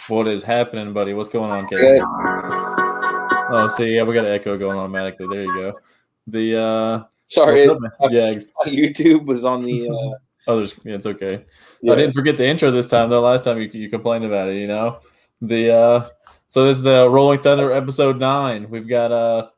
What is happening, buddy? What's going on, Casey? Good. Oh, see, yeah, we got an echo going automatically. There you go. The Sorry, what's up, man? Yeah, YouTube was on the. others. Yeah, it's okay. Yeah. I didn't forget the intro this time though. Last time you complained about it, you know. So this is the Rolling Thunder episode 9. We've got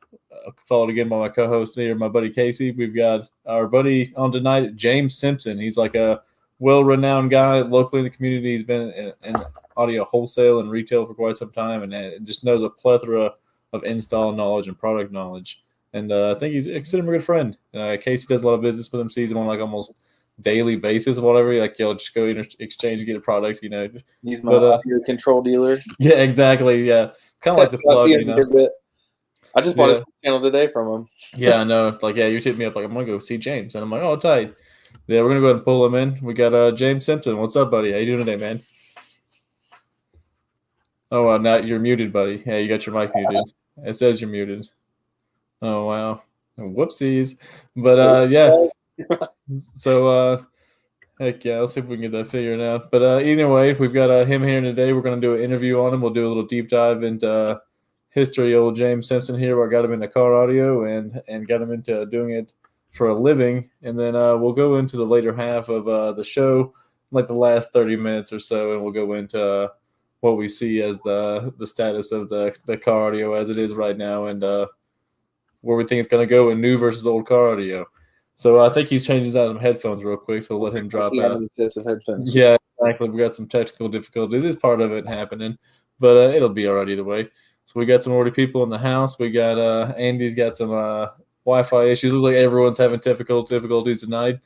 followed again by my co-host here, my buddy Casey. We've got our buddy on tonight, James Simpson. He's like a well-renowned guy locally in the community. He's been in audio wholesale and retail for quite some time, and just knows a plethora of install knowledge and product knowledge. And I think he's considered him a good friend. Casey does a lot of business with him, sees him on like almost daily basis or whatever. Like, you'll just go exchange and get a product, you know. He's my audio control dealer. Yeah, exactly. Yeah, it's kind of like the plug, you know. I just bought his channel today from him. Yeah, I know. Like, yeah, you hit me up like, I'm gonna go see James, and I'm like, oh, tight. Yeah, we're gonna go ahead and pull him in. We got James Simpson. What's up, buddy? How you doing today, man? Oh, now you're muted, buddy. Yeah, you got your mic muted. It says you're muted. Oh, wow. Whoopsies. But yeah. So heck yeah, let's see if we can get that figured out. But either way, we've got him here today. We're gonna do an interview on him. We'll do a little deep dive into history of old James Simpson here, where I got him into car audio and got him into doing it for a living. And then we'll go into the later half of the show, like the last 30 minutes or so, and we'll go into what we see as the status of the car audio as it is right now, and where we think it's going to go in new versus old car audio. So I think he's changing out some headphones real quick, so we'll let him drop out. Sets of headphones. Yeah, exactly. We got some technical difficulties. It's part of it happening, but it'll be all right either way. So we got some already people in the house. We got Andy's got some Wi-Fi issues. Looks like everyone's having difficulties tonight.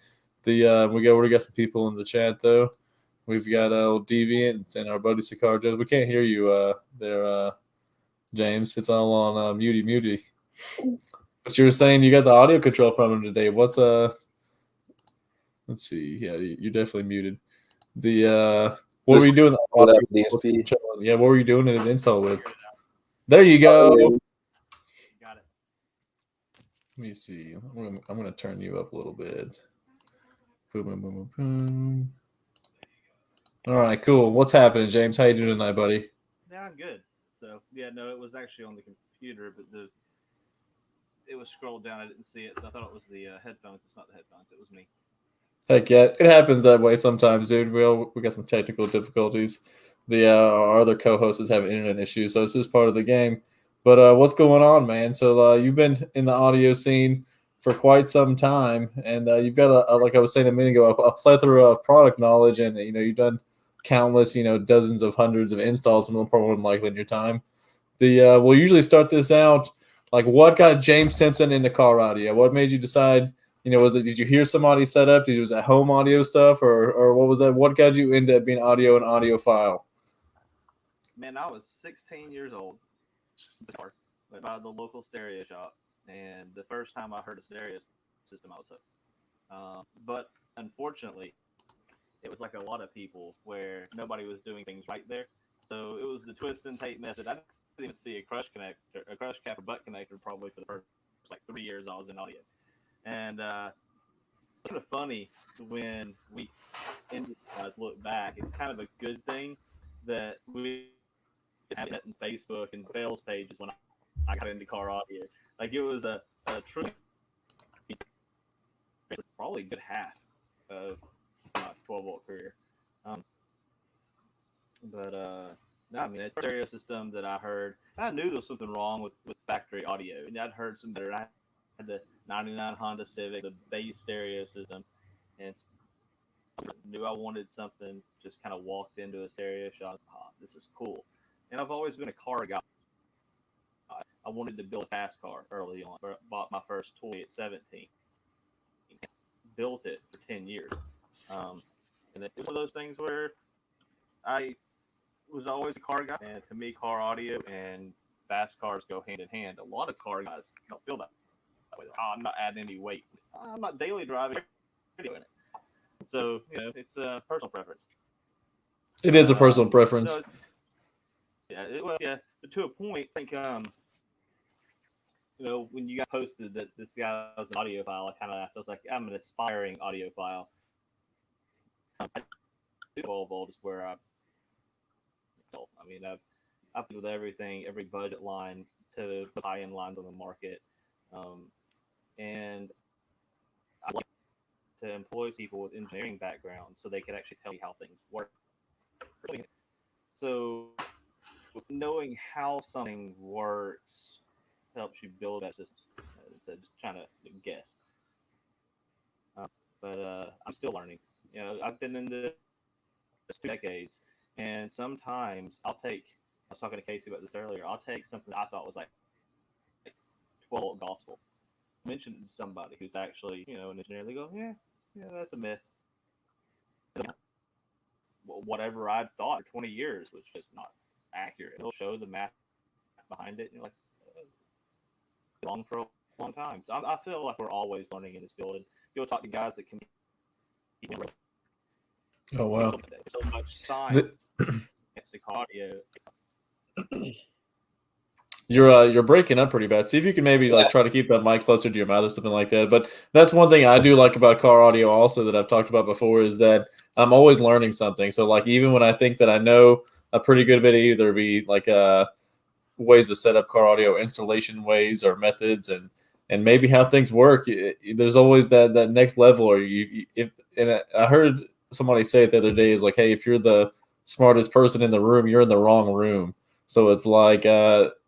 We already got some people in the chat though. We've got old Deviant and our buddy Sicardo. We can't hear you there, James. It's all on muty. But you were saying you got the audio control from him today. What's let's see. Yeah, you're definitely muted. What were you doing? Yeah, what were you doing in an install with? There you go. Got it. Let me see. I'm gonna turn you up a little bit. Boom, boom, boom, boom. All right, cool. What's happening, James? How you doing tonight, buddy? Yeah, I'm good. So yeah, no, it was actually on the computer, but it was scrolled down. I didn't see it, so I thought it was the headphones. It's not the headphones. It was me. Heck yeah, it happens that way sometimes, dude. We got some technical difficulties. Our other co-host is having internet issues, so it's just part of the game. But what's going on, man? So you've been in the audio scene for quite some time, and you've got like I was saying a minute ago, a plethora of product knowledge, and you've done countless, dozens of hundreds of installs, more than likely in your time. We'll usually start this out like, what got James Simpson into car audio? What made you decide? Did you hear somebody set up? Was it home audio stuff, or what was that? What got you into being audio and audiophile? Man, I was 16 years old. By the local stereo shop, and the first time I heard a stereo system, I was hooked. But unfortunately, it was like a lot of people where nobody was doing things right there. So it was the twist and tape method. I didn't even see a crush cap or butt connector probably for the first like 3 years I was in audio. And it's kind of funny when we guys look back. It's kind of a good thing that we had it in Facebook and fails pages when I got into car audio. Like, it was a true probably a good half of my 12-volt career. No, I mean, a stereo system that I heard, I knew there was something wrong with factory audio, and I'd heard some better. I had the 99 Honda Civic, the bass stereo system, and I knew I wanted something. Just kind of walked into a stereo shop. Oh, this is cool. And I've always been a car guy. I wanted to build a fast car early on. Bought my first toy at 17. Built it for 10 years. And it was one of those things where I was always a car guy. And to me, car audio and fast cars go hand in hand. A lot of car guys don't feel that way. Oh, I'm not adding any weight. I'm not daily driving doing it. So, it's a personal preference. It is a personal preference. So, yeah. But to a point, I think, when you got posted that this guy was an audiophile, I kind of laughed. I was like, I'm an aspiring audiophile. 12 volt is where I I mean, I've played with everything, every budget line to the high-end lines on the market, and I like to employ people with engineering backgrounds so they can actually tell you how things work. So knowing how something works helps you build that system instead of just trying to guess. But I'm still learning. I've been in this 2 decades, and sometimes I was talking to Casey about this earlier. I'll take something I thought was like 12 gospel, mention it to somebody who's actually, an engineer. They go, yeah, that's a myth. Whatever I'd thought for 20 years was just not accurate. It'll show the math behind it, and you're like, long for a long time. So I feel like we're always learning in this field, and you'll talk to guys that can. Oh wow! There's so much science to audio. You're breaking up pretty bad. See if you can maybe like try to keep that mic closer to your mouth or something like that. But that's one thing I do like about car audio also that I've talked about before is that I'm always learning something. So like even when I think that I know a pretty good bit, either be like ways to set up car audio installation ways or methods and maybe how things work. There's always that next level. Or I heard somebody say it the other day is like, hey, if you're the smartest person in the room, you're in the wrong room. So it's like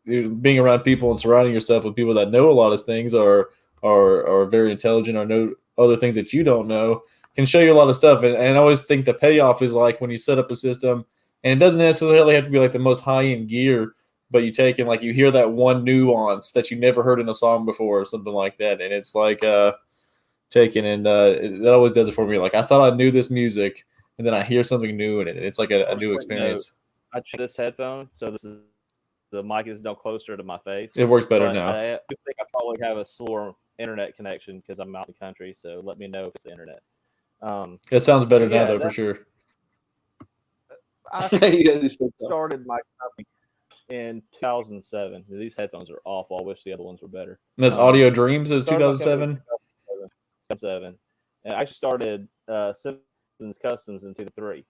being around people and surrounding yourself with people that know a lot of things or are very intelligent or know other things that you don't know can show you a lot of stuff. And I always think the payoff is like when you set up a system, and it doesn't necessarily have to be like the most high end gear, but you take and like you hear that one nuance that you never heard in a song before or something like that, and it's like taken and that always does it for me. Like I thought I knew this music, and then I hear something new in it. It's like a new experience. I chose this headphone, so the mic is now closer to my face. It works better now. I think I probably have a slower internet connection because I'm out in the country. So let me know if it's the internet. It sounds better now, though, for sure. I started my company in 2007. These headphones are awful. I wish the other ones were better. And that's Audio Dreams is 2007? 2007. And I started Simpson's Customs in 2003.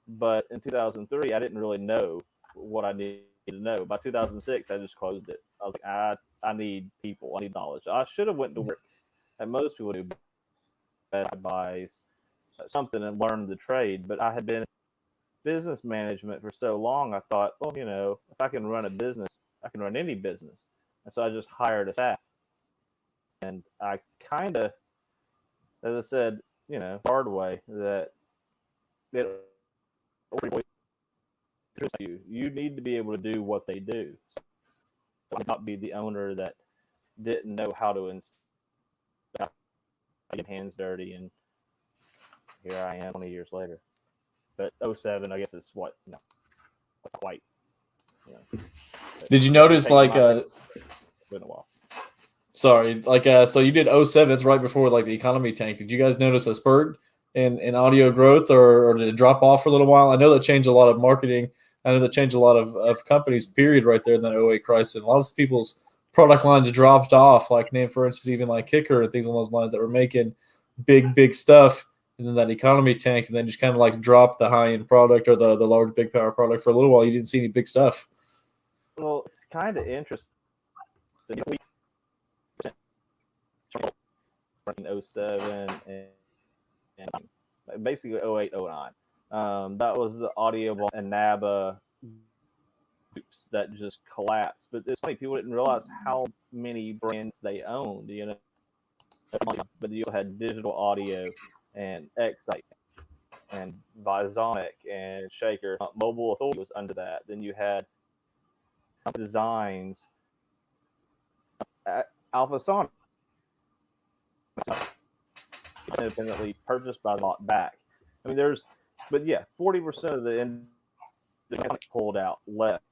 But in 2003, I didn't really know what I needed to know. By 2006, I just closed it. I was like, I need people. I need knowledge. I should have went to work, and most people do buys something and learn the trade. But I had been in business management for so long, I thought, well, if I can run a business, I can run any business. And so I just hired a staff. And I kind of, as I said, hard way that you need to be able to do what they do. So not be the owner that didn't know how to get hands dirty, and here I am 20 years later. But 07, I guess it's what? No, it's quite. Did you notice like been a while. Sorry, like so you did 07. That's right before like the economy tanked. Did you guys notice a spurt in audio growth, or did it drop off for a little while? I know that changed a lot of marketing. I know that changed a lot of companies. Period, right there in that 08 crisis. And a lot of people's product lines dropped off. Like name, for instance, even like Kicker and things along those lines that were making big stuff. And then that economy tanked, and then just kind of like dropped the high end product or the large big power product for a little while. You didn't see any big stuff. Well, it's kind of interesting. In 07 and basically 08, 09. That was the Audiophile and NABA groups that just collapsed. But it's funny, people didn't realize how many brands they owned, But you had Digital Audio and Excite and Visonic and Shaker. Mobile Authority was under that. Then you had Designs, Alpha Sonic, independently purchased by bought back. I mean, 40% of the pulled out, left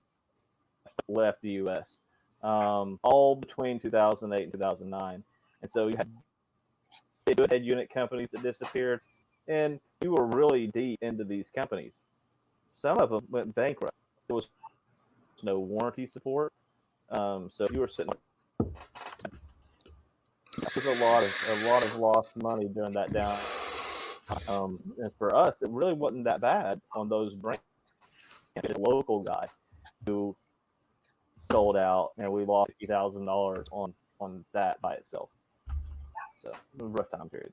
the U.S. All between 2008 and 2009, and so you had good unit companies that disappeared, and you were really deep into these companies. Some of them went bankrupt. There was no warranty support, so you were sitting. There's a lot of lost money during that down. And for us, it really wasn't that bad on those brands. a local guy who sold out, and we lost $50,000 on that by itself. So a rough time period.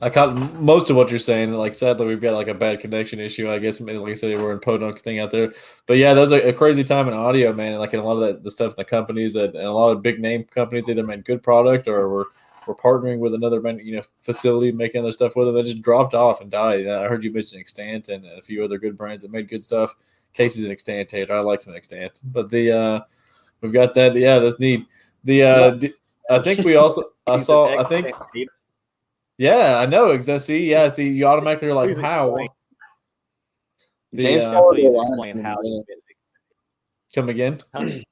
I caught most of what you're saying. Like, sadly, we've got like a bad connection issue. I guess, like I said, we're in podunk thing out there. But yeah, that was a crazy time in audio, man. And like in a lot of the stuff in the companies and a lot of big name companies either made good product or were partnering with another facility making other stuff with them. They just dropped off and died. I heard you mention Extant and a few other good brands that made good stuff. Casey's an Extant hater. I like some Extant, but we've got that. Yeah, that's neat. I think we also I think. Yeah, I know. Exactly. Yeah, see, you automatically are like, how? James explain how. Come again? Huh? I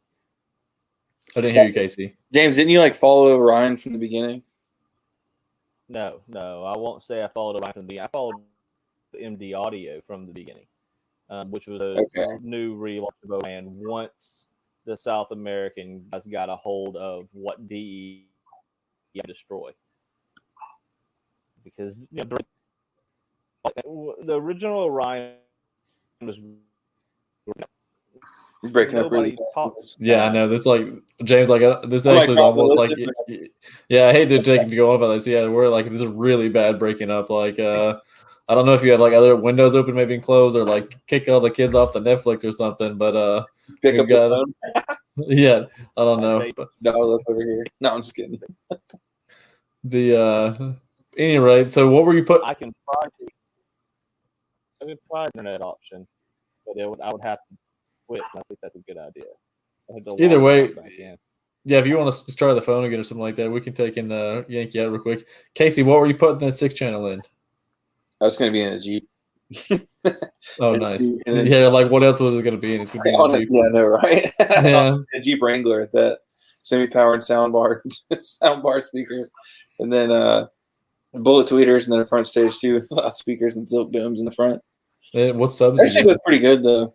didn't hear you, Casey. James, didn't you like follow Ryan from the beginning? No, I won't say I followed Ryan from the beginning. I followed MD Audio from the beginning, which was a new relaunch of a brand once the South American guys got a hold of what DE destroy. Because the original Orion was breaking up. Nobody talks. Yeah, I know. That's like James. Like this actually is almost like. Yeah, I hate to take to go on about this. Yeah, we're like this is really bad breaking up. Like I don't know if you have like other windows open, maybe closed, or like kick all the kids off the Netflix or something. But pick up the phone. Yeah, I don't know. Dial up over here. No, I'm just kidding. Anyway, so what were you put? I can try internet option, but I would have to quit. I think that's a good idea. Either way, yeah. If you want to try the phone again or something like that, we can take in the Yankee out real quick. Casey, what were you putting that 6 channel in? I was going to be in a Jeep. Oh, nice. Yeah, like what else was it going to be in? It's going to be in a Jeep. Yeah, I know, right? Yeah, a Jeep Wrangler at that. Semi-powered soundbar speakers, and then bullet tweeters, and then a front stage too, speakers and silk domes in the front. What subs? Actually, was pretty good though.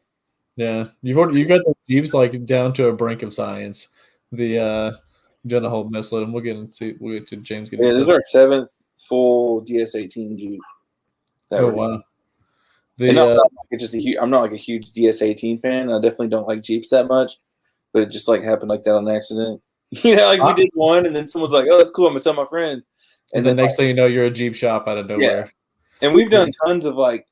Yeah, you got the Jeeps like down to a brink of science. Done a whole mess of them. We'll get to James. Yeah, this is our 7th full DS18 Jeep. Wow. I'm not like a huge DS18 fan. I definitely don't like Jeeps that much, but it just like happened like that on accident. You know, like we did one, and then someone's like, "Oh, that's cool. I'm gonna tell my friend." And then next thing you know, you're a Jeep shop out of nowhere. Yeah. And we've done tons of like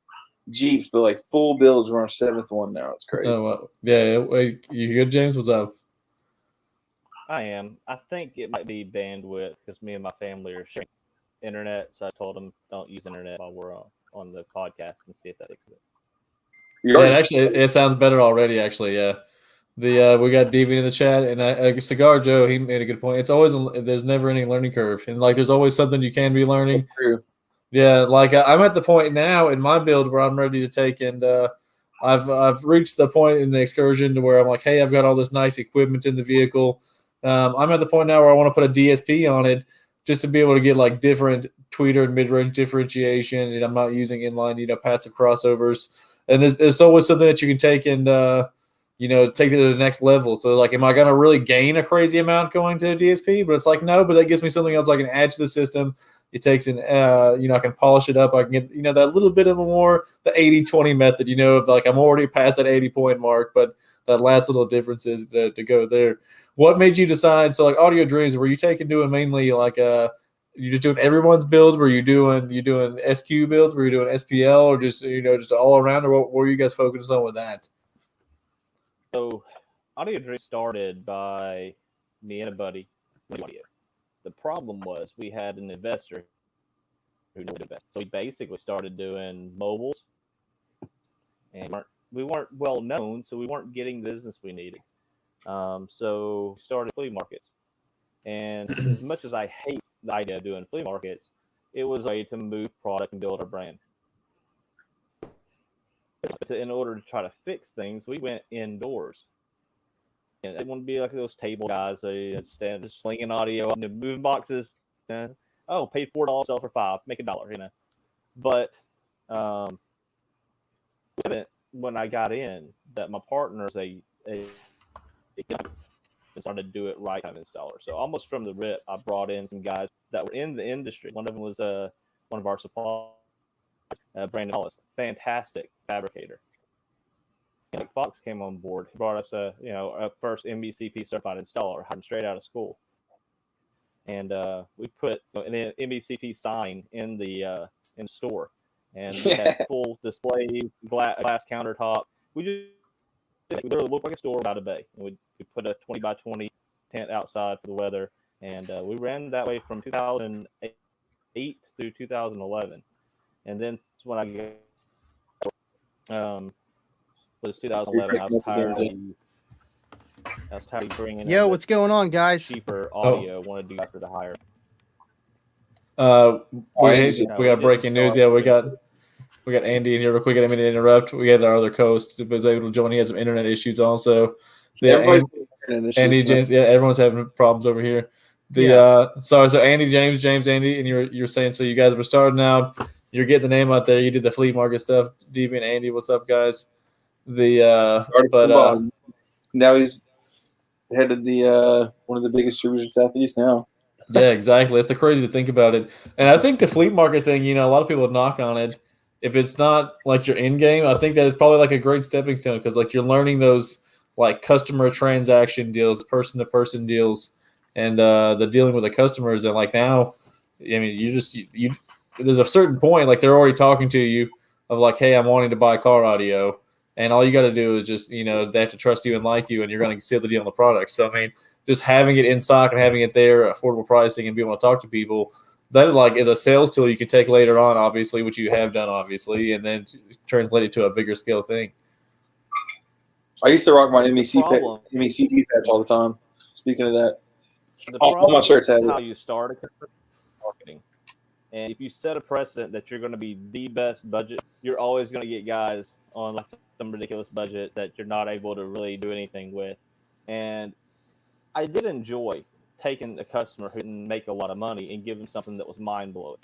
Jeeps, but like full builds. We're on our 7th one now. It's crazy. Oh, well. Yeah. You good, James? What's up? I am. I think it might be bandwidth because me and my family are sharing internet. So I told them don't use internet while we're on the podcast and see if that fixes it. Yeah, actually, it sounds better already. Actually, yeah. We got DV in the chat, and Cigar Joe, he made a good point. It's always there's never any learning curve, and like there's always something you can be learning. That's true. Yeah, like I'm at the point now in my build where I'm ready to take, and I've reached the point in the excursion to where I'm like, hey, I've got all this nice equipment in the vehicle. I'm at the point now where I want to put a DSP on it just to be able to get like different tweeter and mid-range differentiation, and I'm not using inline, passive crossovers. And there's always something that you can take and take it to the next level. So like, am I going to really gain a crazy amount going to a DSP? But it's like, no, but that gives me something else I can add to the system. It takes in, I can polish it up. I can get, that little bit of the 80-20 method, of like, I'm already past that 80-point mark, but that last little difference is to go there. What made you decide? So like Audio Dreams, were you doing mainly like, you just doing everyone's builds? Were you doing SQ builds? Were you doing SPL or just, just all around, or what were you guys focused on with that? So Audio Dreams started by me and a buddy. The problem was we had an investor who knew invest. So we basically started doing mobiles, and we weren't well known, so we weren't getting the business we needed. So we started flea markets. And as much as I hate the idea of doing flea markets, it was a way to move product and build our brand. In order to try to fix things, we went indoors. And they want to be like those table guys. They stand just slinging audio and moving boxes. And, pay $4, sell for $5, make $1, But when I got in, that my partner's a started to do it right kind of installer. So almost from the rip, I brought in some guys that were in the industry. One of them was one of our suppliers, Brandon Hollis, fantastic fabricator. like Fox came on board. He brought us a first MBCP certified installer, hired him straight out of school, and we put an MBCP sign in the store, and we had full display, glass countertop. We literally looked like a store without a bay. And we put a 20 by 20 tent outside for the weather, and we ran that way from 2008 through 2011, and then when I was 2011, I was tired of bringing. Yo, what's going on, guys? Cheaper audio. Wanted to do after the hire. We got breaking news. Yeah, we got Andy in here real quick. I didn't mean to interrupt. We had our other host who was able to join. He had some internet issues also. Andy James, yeah, everyone's having problems over here. So Andy James, Andy, and you're saying so you guys were starting out. You're getting the name out there. You did the flea market stuff. Deviant Andy, what's up, guys? Now he's head of the one of the biggest distributors in Southeast now. Yeah, exactly. It's crazy to think about it. And I think the flea market thing, a lot of people knock on it. If it's not like your end game, I think that it's probably like a great stepping stone because like you're learning those like customer transaction deals, person to person deals, and the dealing with the customers. And like now, I mean, you there's a certain point like they're already talking to you of like, hey, I'm wanting to buy car audio, and all you got to do is just they have to trust you and like you, and you're going to seal the deal on the product. So I mean, just having it in stock and having it there, affordable pricing, and being able to talk to people. That like is a sales tool you can take later on, obviously, which you have done, obviously, and then translate it to a bigger scale thing. I used to rock my MECP patch all the time. Speaking of that, all my shirts have it. How you start a marketing, and if you set a precedent that you're going to be the best budget, you're always going to get guys on like some ridiculous budget that you're not able to really do anything with. And I did enjoy taking a customer who didn't make a lot of money and give them something that was mind-blowing.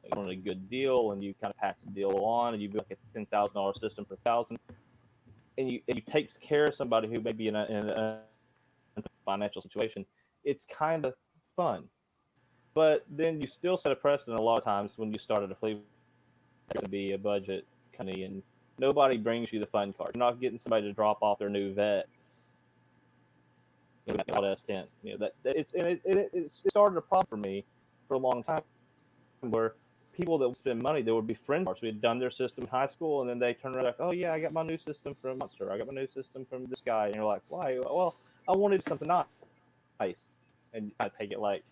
You want a good deal, and you kind of pass the deal on, and you do like a $10,000 system for $1,000, and you takes care of somebody who may be in a financial situation. It's kind of fun, but then you still set a precedent a lot of times when you start at a flea market. It's going to be a budget company, and nobody brings you the fun card. You're not getting somebody to drop off their new vet. S10, it started a problem for me for a long time, where people that would spend money, there would be friends of ours. We had done their system in high school, and then they turn around like, oh yeah, I got my new system from Monster. I got my new system from this guy, and you're like, why? Well, I wanted something nice, and I take it like,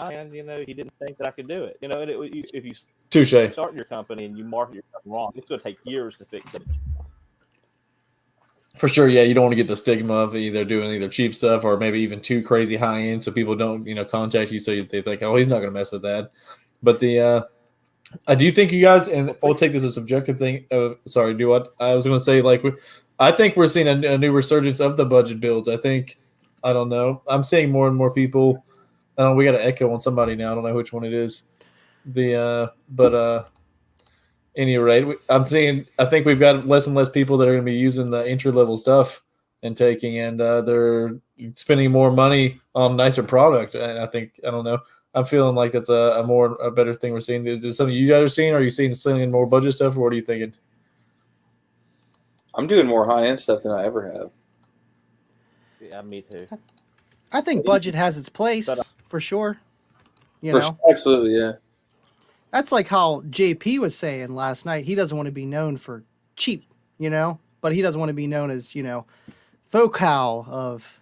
he didn't think that I could do it. If you start your company and you market yourself wrong, it's going to take years to fix it. For sure, yeah. You don't want to get the stigma of doing cheap stuff or maybe even too crazy high end, so people don't contact you. So they think, oh, he's not going to mess with that. But I do think you guys, and we'll take this as a subjective thing. Sorry, do what I was going to say. Like, I think we're seeing a new resurgence of the budget builds. I don't know. I'm seeing more and more people. We got an echo on somebody now. I don't know which one it is. Any rate, I think we've got less and less people that are going to be using the entry level stuff and they're spending more money on nicer product. And I don't know. I'm feeling like that's a better thing we're seeing. Is this something you guys are seeing? Are you seeing more budget stuff, or what are you thinking? I'm doing more high end stuff than I ever have. Yeah, me too. I think budget has its place for sure. Absolutely, yeah. That's like how JP was saying last night. He doesn't want to be known for cheap, but he doesn't want to be known as, Focal of,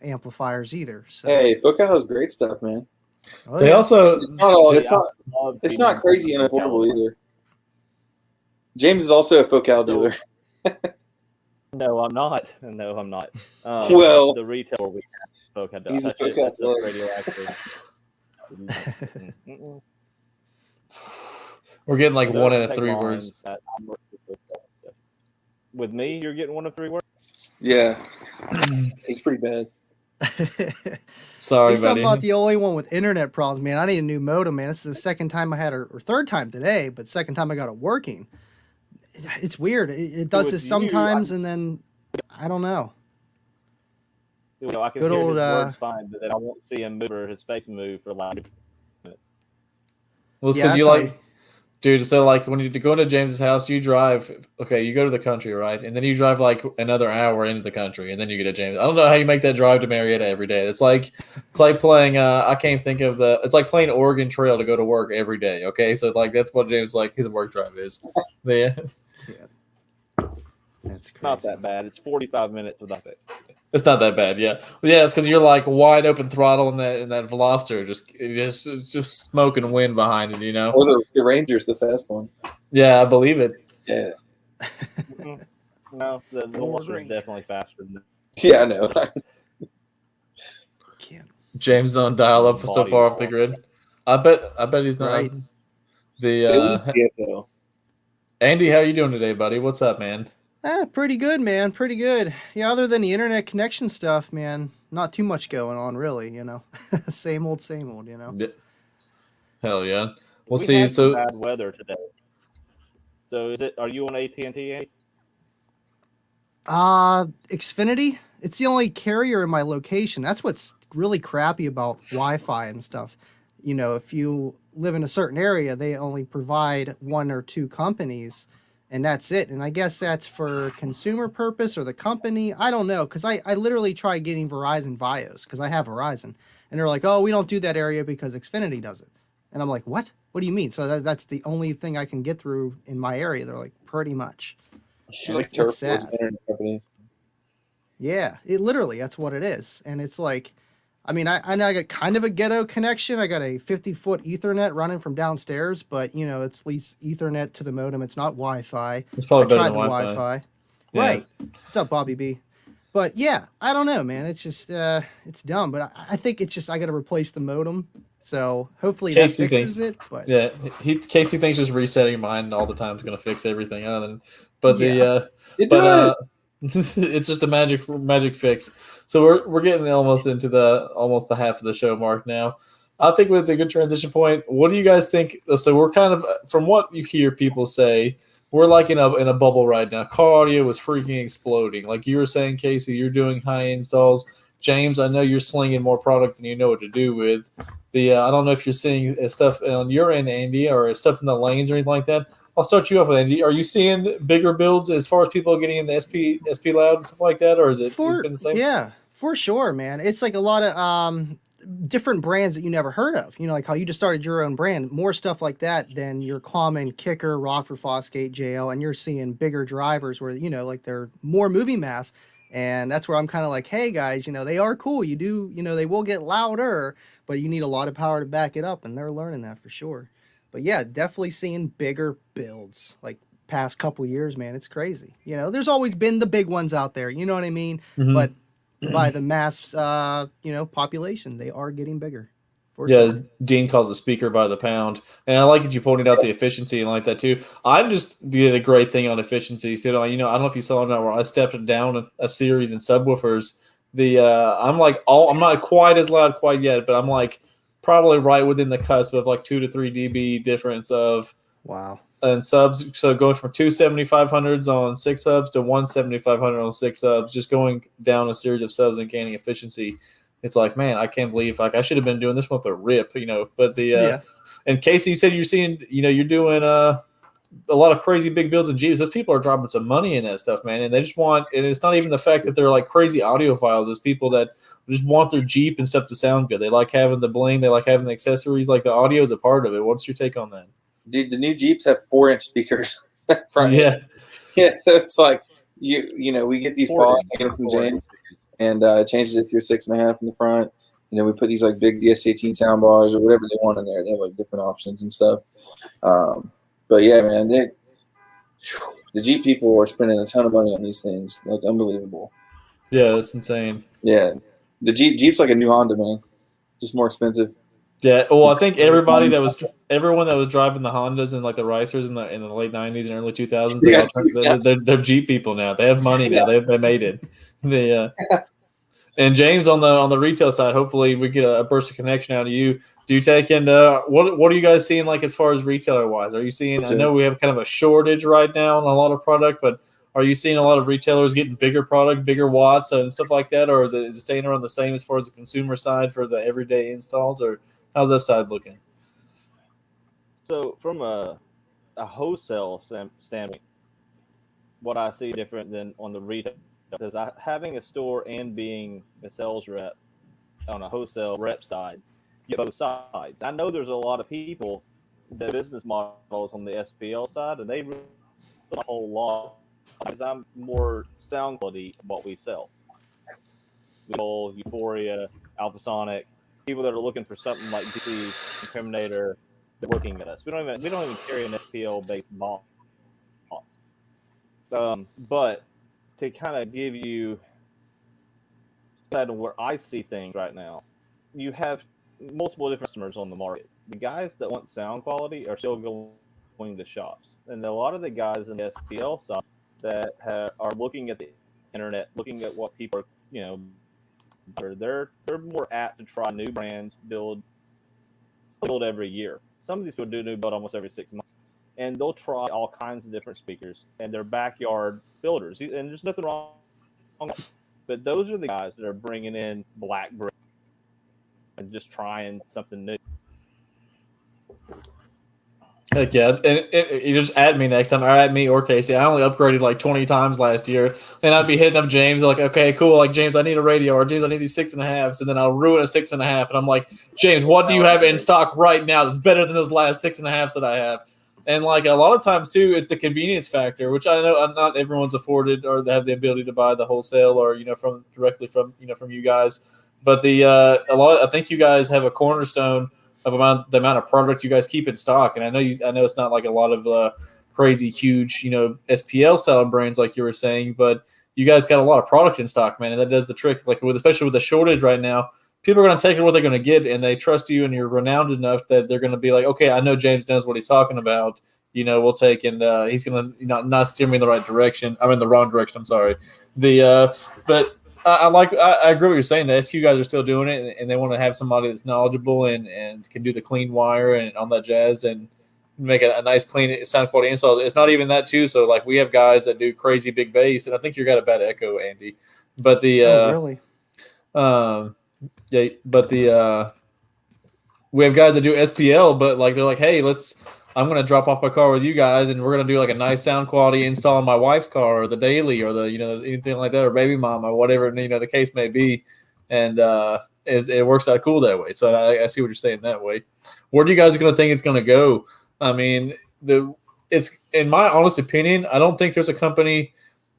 amplifiers either. So. Hey, Focal has great stuff, man. Oh, they also it's not crazy and affordable either. James is also a Focal dealer. No, I'm not. Well, the retailer we have Focal. He's a Focal dealer. Radioactive. We're getting like 1 out of 3 words. With me, you're getting 1 of 3 words? Yeah. It's pretty bad. Sorry, buddy. I'm not the only one with internet problems, man. I need a new modem, man. It's the second time I had it, or third time today, but second time I got it working. It's weird. It does this sometimes, and then I don't know. I can hear his words fine, but then I won't see him move or his face move for like minutes. Well, it's because Dude, so like when you go to James's house, you drive. Okay, you go to the country, right, and then you drive like another hour into the country, and then you get to James. I don't know how you make that drive to Marietta every day. It's like playing. I can't think of the. It's like playing Oregon Trail to go to work every day. Okay, so like that's what James like his work drive is. Yeah, That's crazy. Not that bad. It's 45 minutes without it. it's not that bad. Yeah, well, yeah, it's because you're like wide open throttle in that Veloster, just smoking wind behind it. You know. Or the Ranger's the fast one. Yeah, I believe it. Yeah. No, the Veloster is definitely faster than Yeah, I know. Can't. James is on dial up so far off the grid. I bet he's not. Right. The Andy, how you doing today, buddy? What's up, man? Pretty good, man. Pretty good. Yeah, other than the internet connection stuff, man, not too much going on, really. You know, same old, you know. Yeah. Hell yeah. We'll we see. had some So bad weather today. So are you on AT&T? Xfinity. It's the only carrier in my location. That's what's really crappy about Wi-Fi and stuff. You know, if you live in a certain area, they only provide one or two companies, and that's it. And I guess that's for consumer purpose or the company. I don't know, because I literally tried getting Verizon Vios because I have Verizon, and they're like, oh, we don't do that area because Xfinity does it. And I'm like, what? What do you mean? So that's the only thing I can get through in my area. They're like, pretty much. It's sad. Yeah, it literally, that's what it is. And it's like, I mean, I got kind of a ghetto connection. I got a 50-foot Ethernet running from downstairs, but, you know, it's at least Ethernet to the modem. It's not Wi-Fi. it's probably I better tried than the Wi-Fi. Wi-Fi. Yeah. Right. What's up, Bobby B? But yeah, I don't know, man. It's just, it's dumb. But I think it's just, I got to replace the modem. So hopefully Casey that fixes it. But Yeah, Casey thinks just resetting mine all the time is going to fix everything. But it's just a magic fix. So we're getting almost into the half of the show mark now. I think it's a good transition point. What do you guys think? So we're kind of, from what you hear people say, we're like in a bubble right now. Car audio is freaking exploding. Like you were saying, Casey, you're doing high installs. James, I know you're slinging more product than you know what to do with. I don't know if you're seeing stuff on your end, Andy, or stuff in the lanes or anything like that. I'll start you off with Andy. Are you seeing bigger builds as far as people getting into SP Loud and stuff like that, or is it been the same? Yeah, for sure, man. It's like a lot of different brands that you never heard of. You know, like how you just started your own brand. More stuff like that than your common Kicker, Rockford Fosgate, JL, and you're seeing bigger drivers where, you know, like they're more movie mass. And that's where I'm kind of like, hey guys, you know, they are cool. You do, you know, they will get louder, but you need a lot of power to back it up, and they're learning that for sure. But yeah, definitely seeing bigger builds like past couple years, man. It's crazy. You know, there's always been the big ones out there. You know what I mean? Mm-hmm. But by the mass, you know, population, they are getting bigger. Yeah, sure. Dean calls the speaker by the pound. And I like that you pointed out the efficiency and like that too. I just did a great thing on efficiency. So, you know, I don't know if you saw it where I stepped down a series in subwoofers. I'm not quite as loud quite yet, but I'm like probably right within the cusp of like 2 to 3 dB difference of and subs. So going from 2 7500s on 6 subs to 1 7500 on 6 subs, just going down a series of subs and gaining efficiency. It's like, man, I can't believe I should have been doing this with a rip, you know. But and Casey, you said you're seeing, you know, you're doing a lot of crazy big builds in Jeeps. Those people are dropping some money in that stuff, man, and they just want. And it's not even the fact that they're like crazy audiophiles. It's people that just want their Jeep and stuff to sound good. They like having the bling. They like having the accessories. Like the audio is a part of it. What's your take on that? Dude, the new Jeeps have 4-inch speakers. Front yeah. So it's like you know, we get these pods from James. And it changes if you're 6.5 in the front. And then we put these like big DSAT sound bars or whatever they want in there. They have like different options and stuff. But yeah, man, the Jeep people are spending a ton of money on these things. Like unbelievable. Yeah, that's insane. Yeah. The Jeep's like a new Honda, man. Just more expensive. Yeah. Well, I think everyone that was driving the Hondas and like the Racers in the late 90s and early 2000s, they're Jeep people now. They have money now. They made it. And James on the retail side, hopefully we get a burst of connection out of you. Do you take in what are you guys seeing like as far as retailer wise? Are you seeing? I know we have kind of a shortage right now on a lot of product, but are you seeing a lot of retailers getting bigger product, bigger watts and stuff like that, or is it staying around the same as far as the consumer side for the everyday installs, or how's that side looking? So from a a wholesale standpoint, what I see different than on the retail is having a store and being a sales rep on a wholesale rep side, you get both sides. I know there's a lot of people, the business models on the SPL side, and they really a whole lot because I'm more sound quality what we sell. Euphoria, Alphasonic, people that are looking for something like DC Incriminator, they're looking at us. We don't even carry an SPL based box. But to kind of give you that where I see things right now, you have multiple different customers on the market. The guys that want sound quality are still going to shops, and a lot of the guys in the SPL side that are looking at the internet, looking at what people are, they're more apt to try new brands, build every year. Some of these people do new build almost every 6 months, and they'll try all kinds of different speakers and their backyard builders, and there's nothing wrong with that. But those are the guys that are bringing in Blackberry and just trying something new. Heck yeah. And you just add me next time, or add me or Casey. I only upgraded like 20 times last year. And I'd be hitting up James, like, okay, cool. Like, James, I need a radio, or James, I need these 6.5s. And then I'll ruin a 6.5. And I'm like, James, what do you have in stock right now that's better than those last 6.5s that I have? And like a lot of times too, it's the convenience factor, which I know not everyone's afforded or they have the ability to buy the wholesale or from directly from you guys. But I think you guys have a cornerstone of the amount of product you guys keep in stock. And I know it's not like a lot of crazy huge SPL style brands like you were saying, but you guys got a lot of product in stock, man, and that does the trick. Like especially with the shortage right now, people are going to take what they're going to get, and they trust you, and you're renowned enough that they're going to be like, okay, I know James knows what he's talking about. We'll take, and he's going to not steer me in the right direction. I'm in the wrong direction. I'm sorry. But I agree with you saying. The SQ guys are still doing it, and they want to have somebody that's knowledgeable and can do the clean wire and all that jazz and make a nice clean sound quality install. It's not even that too. So like we have guys that do crazy big bass, and I think you got a bad echo, Andy. But really? Yeah, but we have guys that do SPL, but like they're like, hey, I'm gonna drop off my car with you guys, and we're gonna do like a nice sound quality install on my wife's car or the daily or the anything like that or baby mom or whatever the case may be, and it works out cool that way. So I see what you're saying that way. Where do you guys gonna think it's gonna go? I mean, it's in my honest opinion, I don't think there's a company.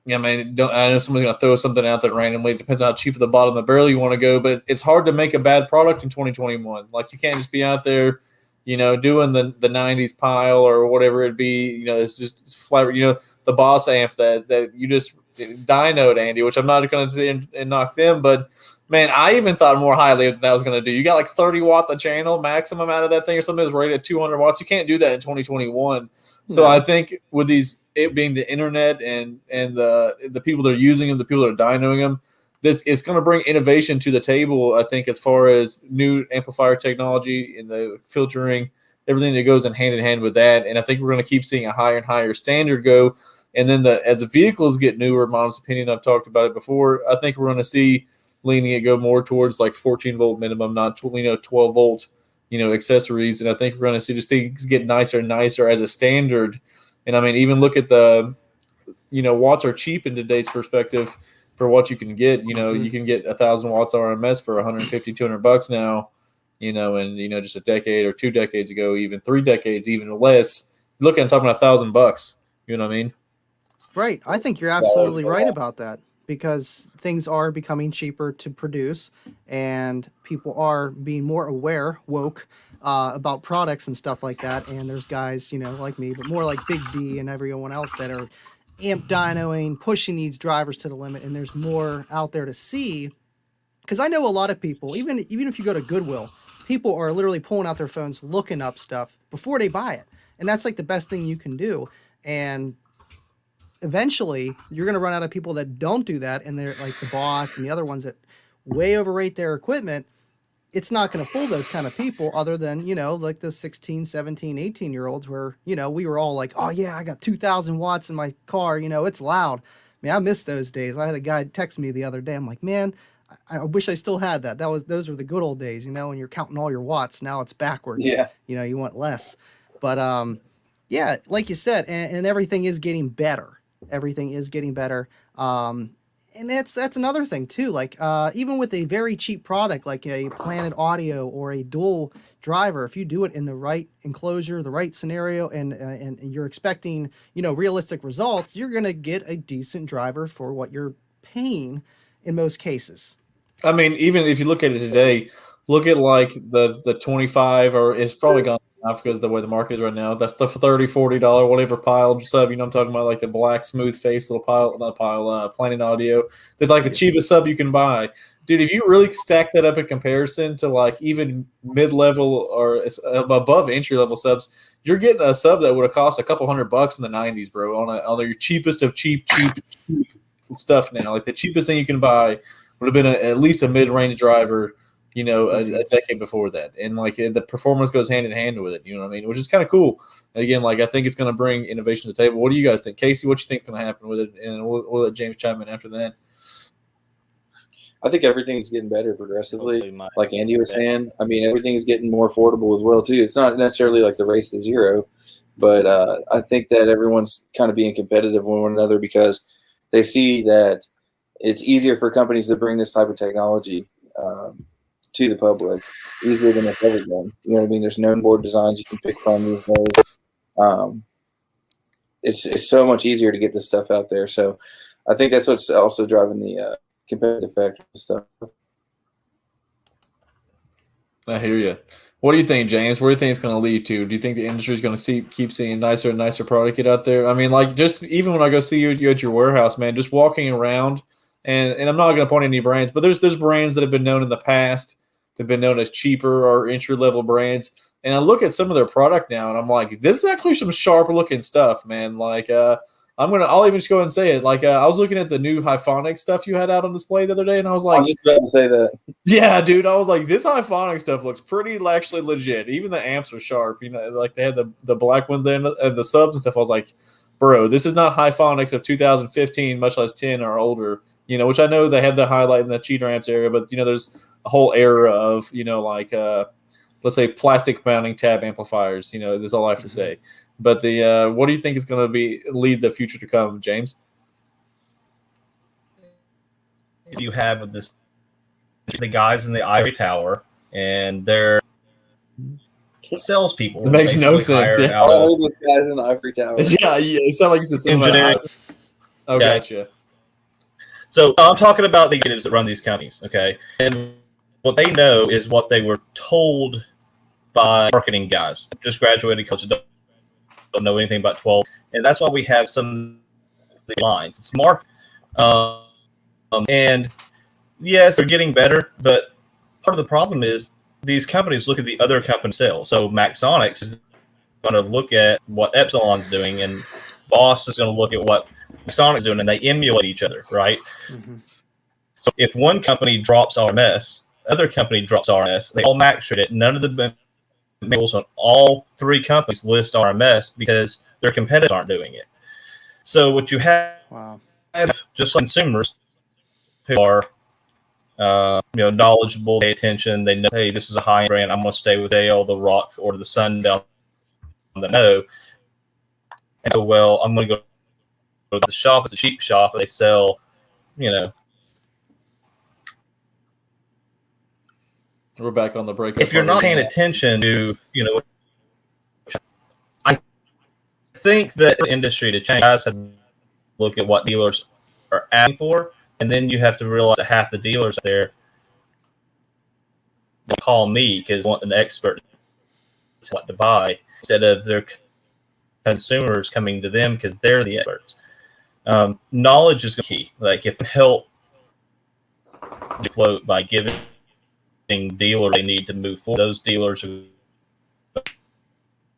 I mean, I know someone's going to throw something out there randomly. It depends on how cheap at the bottom of the barrel you want to go, but it's hard to make a bad product in 2021. Like you can't just be out there, doing the 90s pile or whatever it be. It's just flavor. The Boss amp that you just dynoed, Andy, which I'm not going to say and knock them, but man, I even thought more highly than that was going to do. You got like 30 watts a channel maximum out of that thing, or something that's rated at 200 watts. You can't do that in 2021. So I think with it being the internet and the people that are using them, the people that are dynoing them, it's going to bring innovation to the table. I think as far as new amplifier technology and the filtering, everything that goes in hand with that. And I think we're going to keep seeing a higher and higher standard go. And then as the vehicles get newer, in my honest opinion, I've talked about it before, I think we're going to see leaning it go more towards like 14 volt minimum, not 12 volt. Accessories, and I think we're going to see just things get nicer and nicer as a standard. And I mean, even look at the, watts are cheap in today's perspective for what you can get. You can get 1,000 watts RMS for $150-$200 now. And just a decade or 2 decades ago, even 3 decades, even less. Look at talking $1,000. You know what I mean? Right. I think you're absolutely right about that, because things are becoming cheaper to produce and people are being more woke about products and stuff like that. And there's guys, like me, but more like Big D and everyone else that are amp dynoing, pushing these drivers to the limit. And there's more out there to see, because I know a lot of people, even if you go to Goodwill, people are literally pulling out their phones, looking up stuff before they buy it. And that's like the best thing you can do. And eventually you're going to run out of people that don't do that, and they're like the Boss and the other ones that way overrate their equipment. It's not going to fool those kind of people, other than like the 16, 17, 18-year-olds where we were all like, oh yeah, I got 2,000 watts in my car, it's loud. I mean, I miss those days. I had a guy text me the other day. I'm like, man, I wish I still had that. Those were the good old days, when you're counting all your watts. Now it's backwards. Yeah. You want less. But Yeah, like you said, and everything is getting better. Everything is getting better. And that's another thing too. Like even with a very cheap product like a Planet Audio or a dual driver, if you do it in the right enclosure, the right scenario, and you're expecting realistic results, you're gonna get a decent driver for what you're paying in most cases. I mean, even if you look at it today, look at like the 25, or it's probably gone off because of the way the market is right now. That's the $30, $40 whatever pile sub. I'm talking about like the black smooth face little pile, not pile, Planet Audio. That's like the cheapest sub you can buy, dude. If you really stack that up in comparison to like even mid level or above entry level subs, you're getting a sub that would have cost a couple $100 in the '90s, bro. On your cheapest of cheap stuff now, like the cheapest thing you can buy would have been at least a mid-range driver, a decade before that. And like the performance goes hand in hand with it, you know what I mean? Which is kind of cool. Again, like I think it's going to bring innovation to the table. What do you guys think? Casey, what you think is going to happen with it? And we'll let James chime in after that. I think everything's getting better progressively. Like Andy was saying, I mean, everything's getting more affordable as well, too. It's not necessarily like the race to zero, but I think that everyone's kind of being competitive with one another because they see that it's easier for companies to bring this type of technology to the public, easier than it's ever been. You know what I mean? There's known board designs you can pick from these days. It's so much easier to get this stuff out there. So I think that's what's also driving the competitive factor and stuff. I hear you. What do you think, James? Where do you think it's going to lead to? Do you think the industry is going to keep seeing nicer and nicer product get out there? I mean, like just even when I go see you at your warehouse, man, just walking around, and I'm not going to point any brands, but there's brands that have been known in the past that have been known as cheaper or entry level brands, and I look at some of their product now, and I'm like, this is actually some sharp looking stuff, man. Like, I'll even just go and say it. Like, I was looking at the new Hyphonic stuff you had out on display the other day, and I was like, I was just about to say that. Yeah, dude. I was like, this Hyphonic stuff looks pretty actually legit. Even the amps are sharp. Like they had the black ones there and the subs and stuff. I was like, bro, this is not Hyphonics of 2015, much less 10 or older. Which I know they have the highlight in the cheater amps area, but there's a whole era of like let's say plastic mounting tab amplifiers. That's all I have to say. But what do you think is going to lead the future to come, James? You have the guys in the ivory tower, and they're salespeople. It makes no sense. Yeah. All those guys in the ivory tower. Yeah. It sounds like it's the same engineering. Oh, yeah. Gotcha. So I'm talking about the executives that run these companies, okay? And what they know is what they were told by marketing guys. Just graduated college, don't know anything about 12, and that's why we have some of the lines. It's mark, and yes, they're getting better, but part of the problem is these companies look at the other company's sales. So Maxonics is going to look at what Epsilon's doing, and Boss is going to look at what Maxonics is doing, and they emulate each other, right? Mm-hmm. So if one company drops RMS, other company drops RMS, they all max it. None of the labels on all three companies list RMS because their competitors aren't doing it. So what you have, just like consumers who are knowledgeable, pay attention, they know, hey, this is a high-end brand, I'm going to stay with Dale, the Rock, or the Sundown, the No. And so, well, I'm going to go to the shop. It's a cheap shop. They sell, We're back on the break. If you're not paying attention to, I think that the industry to change, guys have to look at what dealers are asking for, and then you have to realize that half the dealers out there call me because they want an expert to what to buy instead of their consumers coming to them because they're the experts. Knowledge is key. Like if help float by giving dealer they need to move forward, those dealers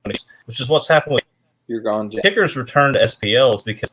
which is what's happened with you're gone, Jay. Kickers return to SPLs because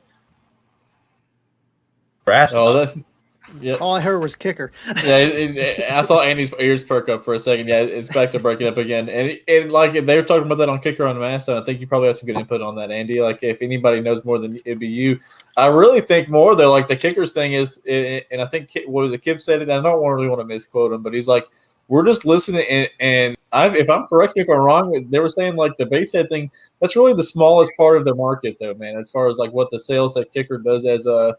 yeah. All I heard was kicker. Yeah, I saw Andy's ears perk up for a second. Yeah, it's back to breaking up again. And like they were talking about that on Kicker Unmasked, and I think you probably have some good input on that, Andy. Like if anybody knows more than it'd be you. I really think more though, like the kickers thing is, and I think what was the Kib said it. I don't really want to misquote him, but he's like, we're just listening. And if I'm correct, if I'm wrong, they were saying like the base head thing. That's really the smallest part of the market, though, man. As far as like what the sales that Kicker does as a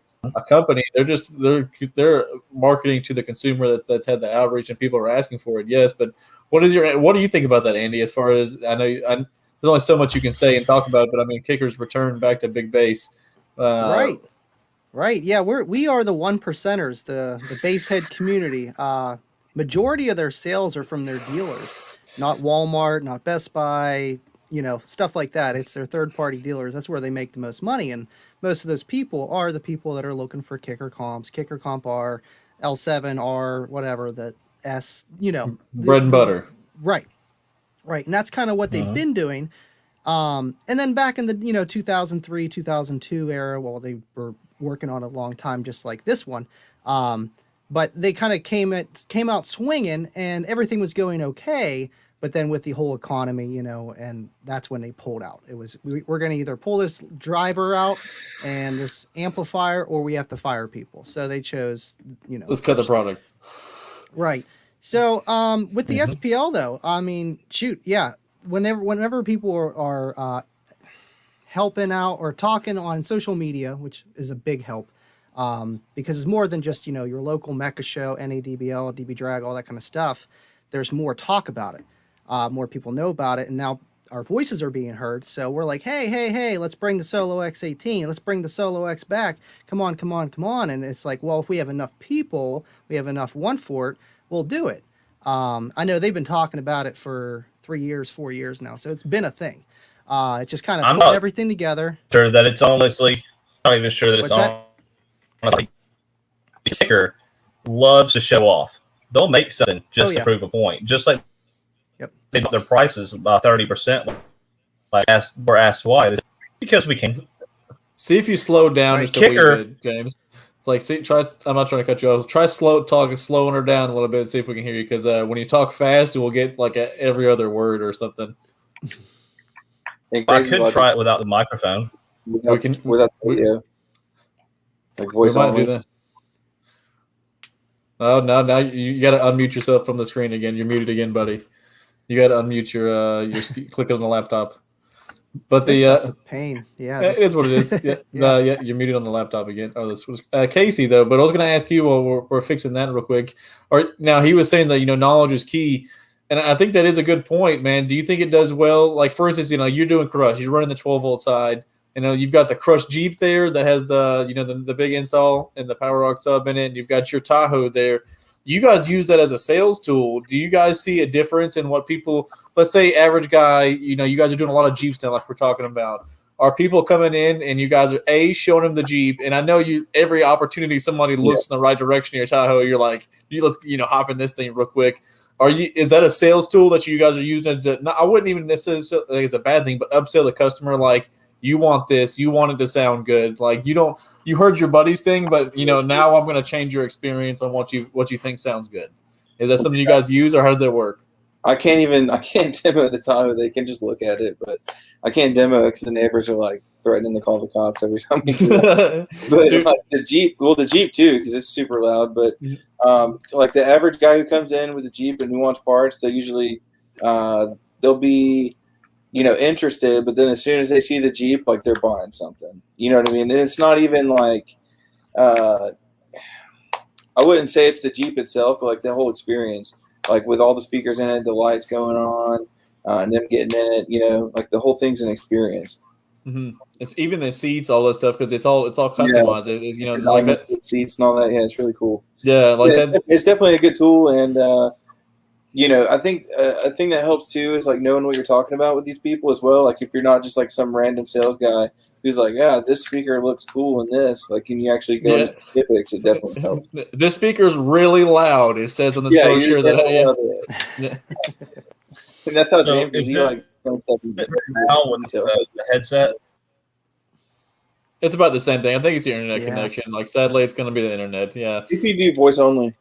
company, they're marketing to the consumer that's had the outreach and people are asking for it. Yes, but what do you think about that, Andy? As far as there's only so much you can say and talk about, but I mean, Kicker's return back to big base. Right. Yeah, we are the 1%ers, the base head community. Majority of their sales are from their dealers, not Walmart, not Best Buy, stuff like that. It's their third-party dealers. That's where they make the most money, and most of those people are the people that are looking for Kicker comps, Kicker comp R, L7 R, whatever, the S, bread and butter. Right. And that's kind of what they've been doing. And then back in the 2003, 2002 era, well, they were working on a long time, just like this one. But they kind of came out swinging, and everything was going okay. But then with the whole economy, and that's when they pulled out. It was we're going to either pull this driver out and this amplifier, or we have to fire people. So they chose, let's cut the product. Right. So with the SPL though, I mean, shoot, yeah. Whenever people are helping out or talking on social media, which is a big help, because it's more than just your local mecha show, NADBL, DB Drag, all that kind of stuff. There's more talk about it. More people know about it, and now our voices are being heard. So we're like, hey, let's bring the Solo X18. Let's bring the Solo X back. Come on. And it's like, well, if we have enough people, we have enough want for it, we'll do it. I know they've been talking about it for 3 years, 4 years now, so it's been a thing. It just kind of put everything together. Sure that it's honestly, I'm not even sure that it's honestly. Kicker loves to show off. They'll make something just to prove a point. Just like they bought their prices by 30%. Like we're asked why. It's because we can. See if you slow down just a wee bit, James. Like, I'm not trying to cut you off. Try slowing her down a little bit and see if we can hear you. Because when you talk fast, we'll get like every other word or something. I could try it without the microphone. Without the video. Like voice we might do that. Oh, now you got to unmute yourself from the screen again. You're muted again, buddy. You got to unmute your click on the laptop. But that's a pain. Yeah, it is what it is. Yeah. You're muted on the laptop again. Oh, this was Casey though. But I was going to ask you. Well, we're fixing that real quick. Now he was saying that knowledge is key, and I think that is a good point, man. Do you think it does well? Like for instance, you're doing Crush. You're running the 12-volt side. You've got the Crush Jeep there that has the big install and the Power Rock sub in it. And you've got your Tahoe there. You guys use that as a sales tool. Do you guys see a difference in what people, let's say average guy, you guys are doing a lot of Jeeps now like we're talking about. Are people coming in and you guys are showing them the Jeep? And I know every opportunity somebody looks in the right direction of your Tahoe, you're like, let's hop in this thing real quick. Is that a sales tool that you guys are using I wouldn't even necessarily think it's a bad thing, but upsell the customer like, you want this, you want it to sound good. Like you heard your buddy's thing, but now I'm going to change your experience on what you think sounds good. Is that something you guys use, or how does that work? I can't demo the Tahoe. They can just look at it, but I can't demo it because the neighbors are like threatening to call the cops every time we do that. But like the Jeep too, because it's super loud. But like the average guy who comes in with a Jeep and who wants parts, they usually they'll be interested, but then as soon as they see the Jeep, like they're buying something. You know what I mean? And it's not even like I wouldn't say it's the Jeep itself, but like the whole experience, like with all the speakers in it, the lights going on, and them getting in it, like the whole thing's an experience. Mm-hmm. It's even the seats, all that stuff, because it's all customized. Yeah. It's like that seats and all that. Yeah, it's really cool. Yeah, that. It's definitely a good tool, and I think a thing that helps too is like knowing what you're talking about with these people as well. Like if you're not just like some random sales guy who's like, yeah, this speaker looks cool in this. Like, can you actually go into specifics? It definitely helps. This speaker's really loud. It says on this brochure that. And that's how James is. He like now with the headset. It's about the same thing. I think it's your internet connection. Like sadly, it's going to be the internet. Yeah. If you do voice only.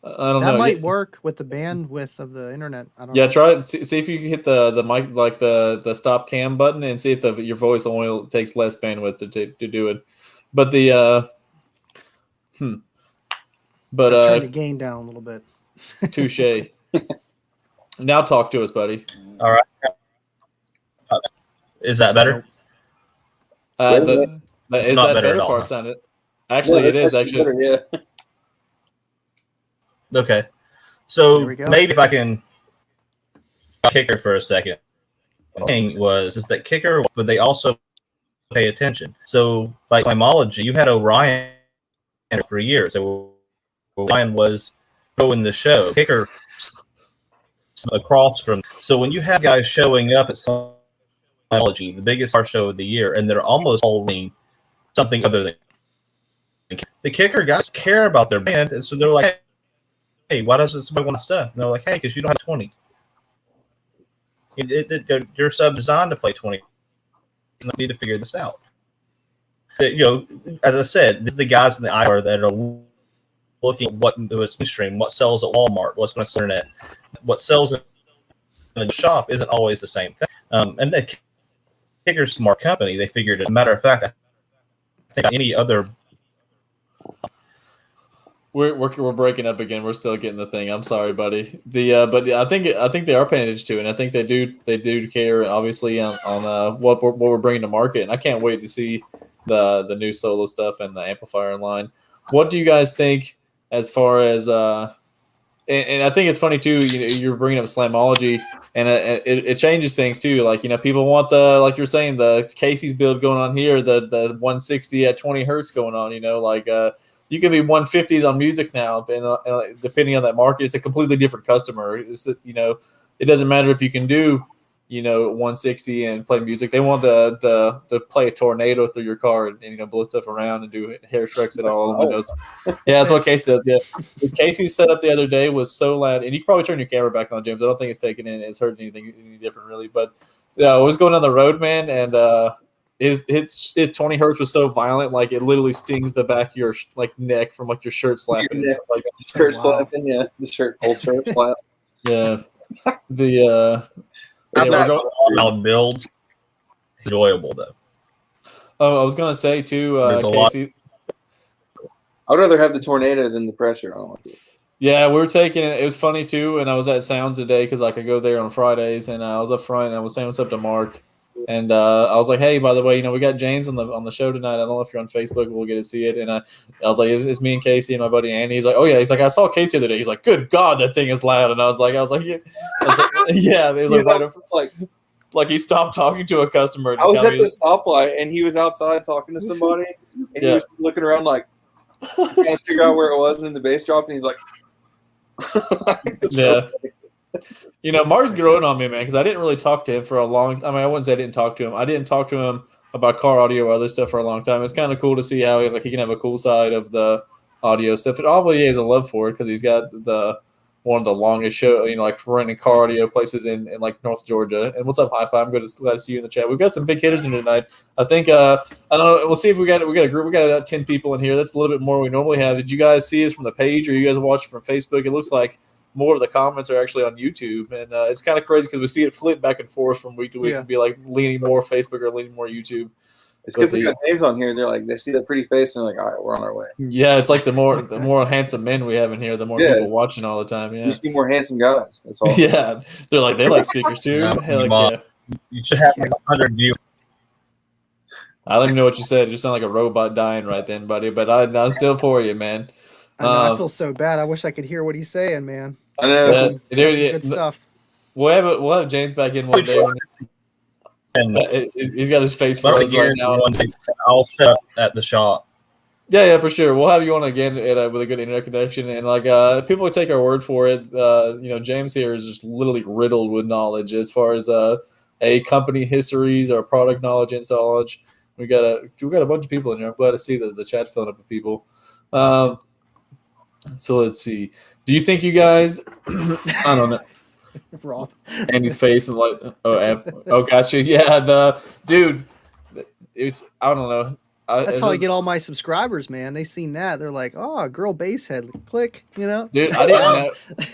I don't know. That might work with the bandwidth of the internet. I don't know. Try it. See if you can hit the mic, like the stop cam button, and see if your voice only takes less bandwidth to do it. But turn the gain down a little bit. Touche. Now talk to us, buddy. All right. Is that better? It's Is not that better better at all, part huh? sounded? Actually, it is actually. better, yeah. Okay. There So we go. maybe if I can kicker for a second. The thing is that kicker, but they also pay attention. So like Climology, you had Orion for years. So Orion was going the show. Kicker across from. So when you have guys showing up at Climology, the biggest car show of the year, and they're almost all running something other than the kicker guys care about their band, and so they're like, "Hey, why doesn't somebody want stuff?" And they're like, "Hey, because you don't have 20. Your sub designed to play 20. You need to figure this out." You know, as I said, this is the guys in the IR that are looking at what mainstream, what sells at Walmart, what's going to sell on the internet, what sells in the shop isn't always the same thing. And the Kicker's smart company. They figured it. As a matter of fact, I think any other. We're breaking up again. We're still getting the thing. I'm sorry, buddy. But I think they are paying attention to, and I think they do care obviously on what we're bringing to market. And I can't wait to see the new solo stuff and the amplifier line. What do you guys think as far as and I think it's funny too. You're bringing up Slamology, and it changes things too. Like people want like you're saying the Casey's build going on here, the 160 at 20 hertz going on. You can be 150s on music now, and depending on that market, it's a completely different customer. It's that it doesn't matter if you can do 160 and play music. They want to play a tornado through your car and blow stuff around and do hair shreks at all the windows. Yeah, that's what Casey does. Yeah, the Casey setup the other day was so loud, and you can probably turn your camera back on, James. I don't think it's taken in. It's heard any different really, but I was going down the road, man, and his 20 hertz was so violent, like it literally stings the back of your neck from your shirt slapping and stuff like that. Shirt slapping, yeah, the old shirt slap. Yeah, I'm not loud builds. Enjoyable though. Oh, I was gonna say too, Casey. I'd rather have the tornado than the pressure on it. Yeah, we were taking it. It was funny too, and I was at Sounds today because I could go there on Fridays, and I was up front and I was saying what's up to Mark, and I was like, "Hey, by the way, we got James on the show tonight. I don't know if you're on Facebook. We'll get to see it." And I was like, "It's me and Casey and my buddy Andy." He's like, "Oh yeah." He's like, "I saw Casey the other day." He's like, "Good God, that thing is loud." And I was like, "Yeah." Yeah. It was like he stopped talking to a customer. I was at the stoplight and he was outside talking to somebody, and he was looking around trying to figure out where it was, and the bass dropped, and he's like, "Yeah." Mark's growing on me, man, because I didn't really talk to him for a long. I wouldn't say I didn't talk to him. I didn't talk to him about car audio or other stuff for a long time. It's kind of cool to see how he can have a cool side of the audio stuff. And obviously, he has a love for it because he's got one of the longest show, renting car audio places in North Georgia. And what's up, Hi-Fi? I'm glad to see you in the chat. We've got some big hitters in tonight. I think I don't know. We'll see if we got a group. We got 10 people in here. That's a little bit more than we normally have. Did you guys see us from the page, or you guys watch from Facebook? It looks like more of the comments are actually on YouTube, and it's kind of crazy because we see it flip back and forth from week to week. Be leaning more Facebook or leaning more YouTube. It's because we got names on here. They're like, they see that pretty face and they're like, all right, we're on our way. Yeah, it's like the more handsome men we have in here, the more people watching all the time. Yeah, you see more handsome guys. That's all. Yeah, they're like they like speakers too. You should have 100 views. I don't even know what you said. You sound like a robot dying right then, buddy. But I'm still for you, man. I know, I feel so bad. I wish I could hear what he's saying, man. I know. That's good stuff. We'll have James back in one day. And he's got his face frozen right now. I'll set up at the shop. Yeah, for sure. We'll have you on again with a good internet connection. And people would take our word for it. James here is just literally riddled with knowledge as far as company histories or product knowledge and knowledge. We got a bunch of people in here. I'm glad to see the chat filling up with people. So let's see. Do you think you guys? I don't know. Rob. Andy's face and gotcha. Yeah, the dude. I don't know. That's how I get all my subscribers, man. They seen that. They're like, "Oh, girl bass head, click," Dude, I didn't know.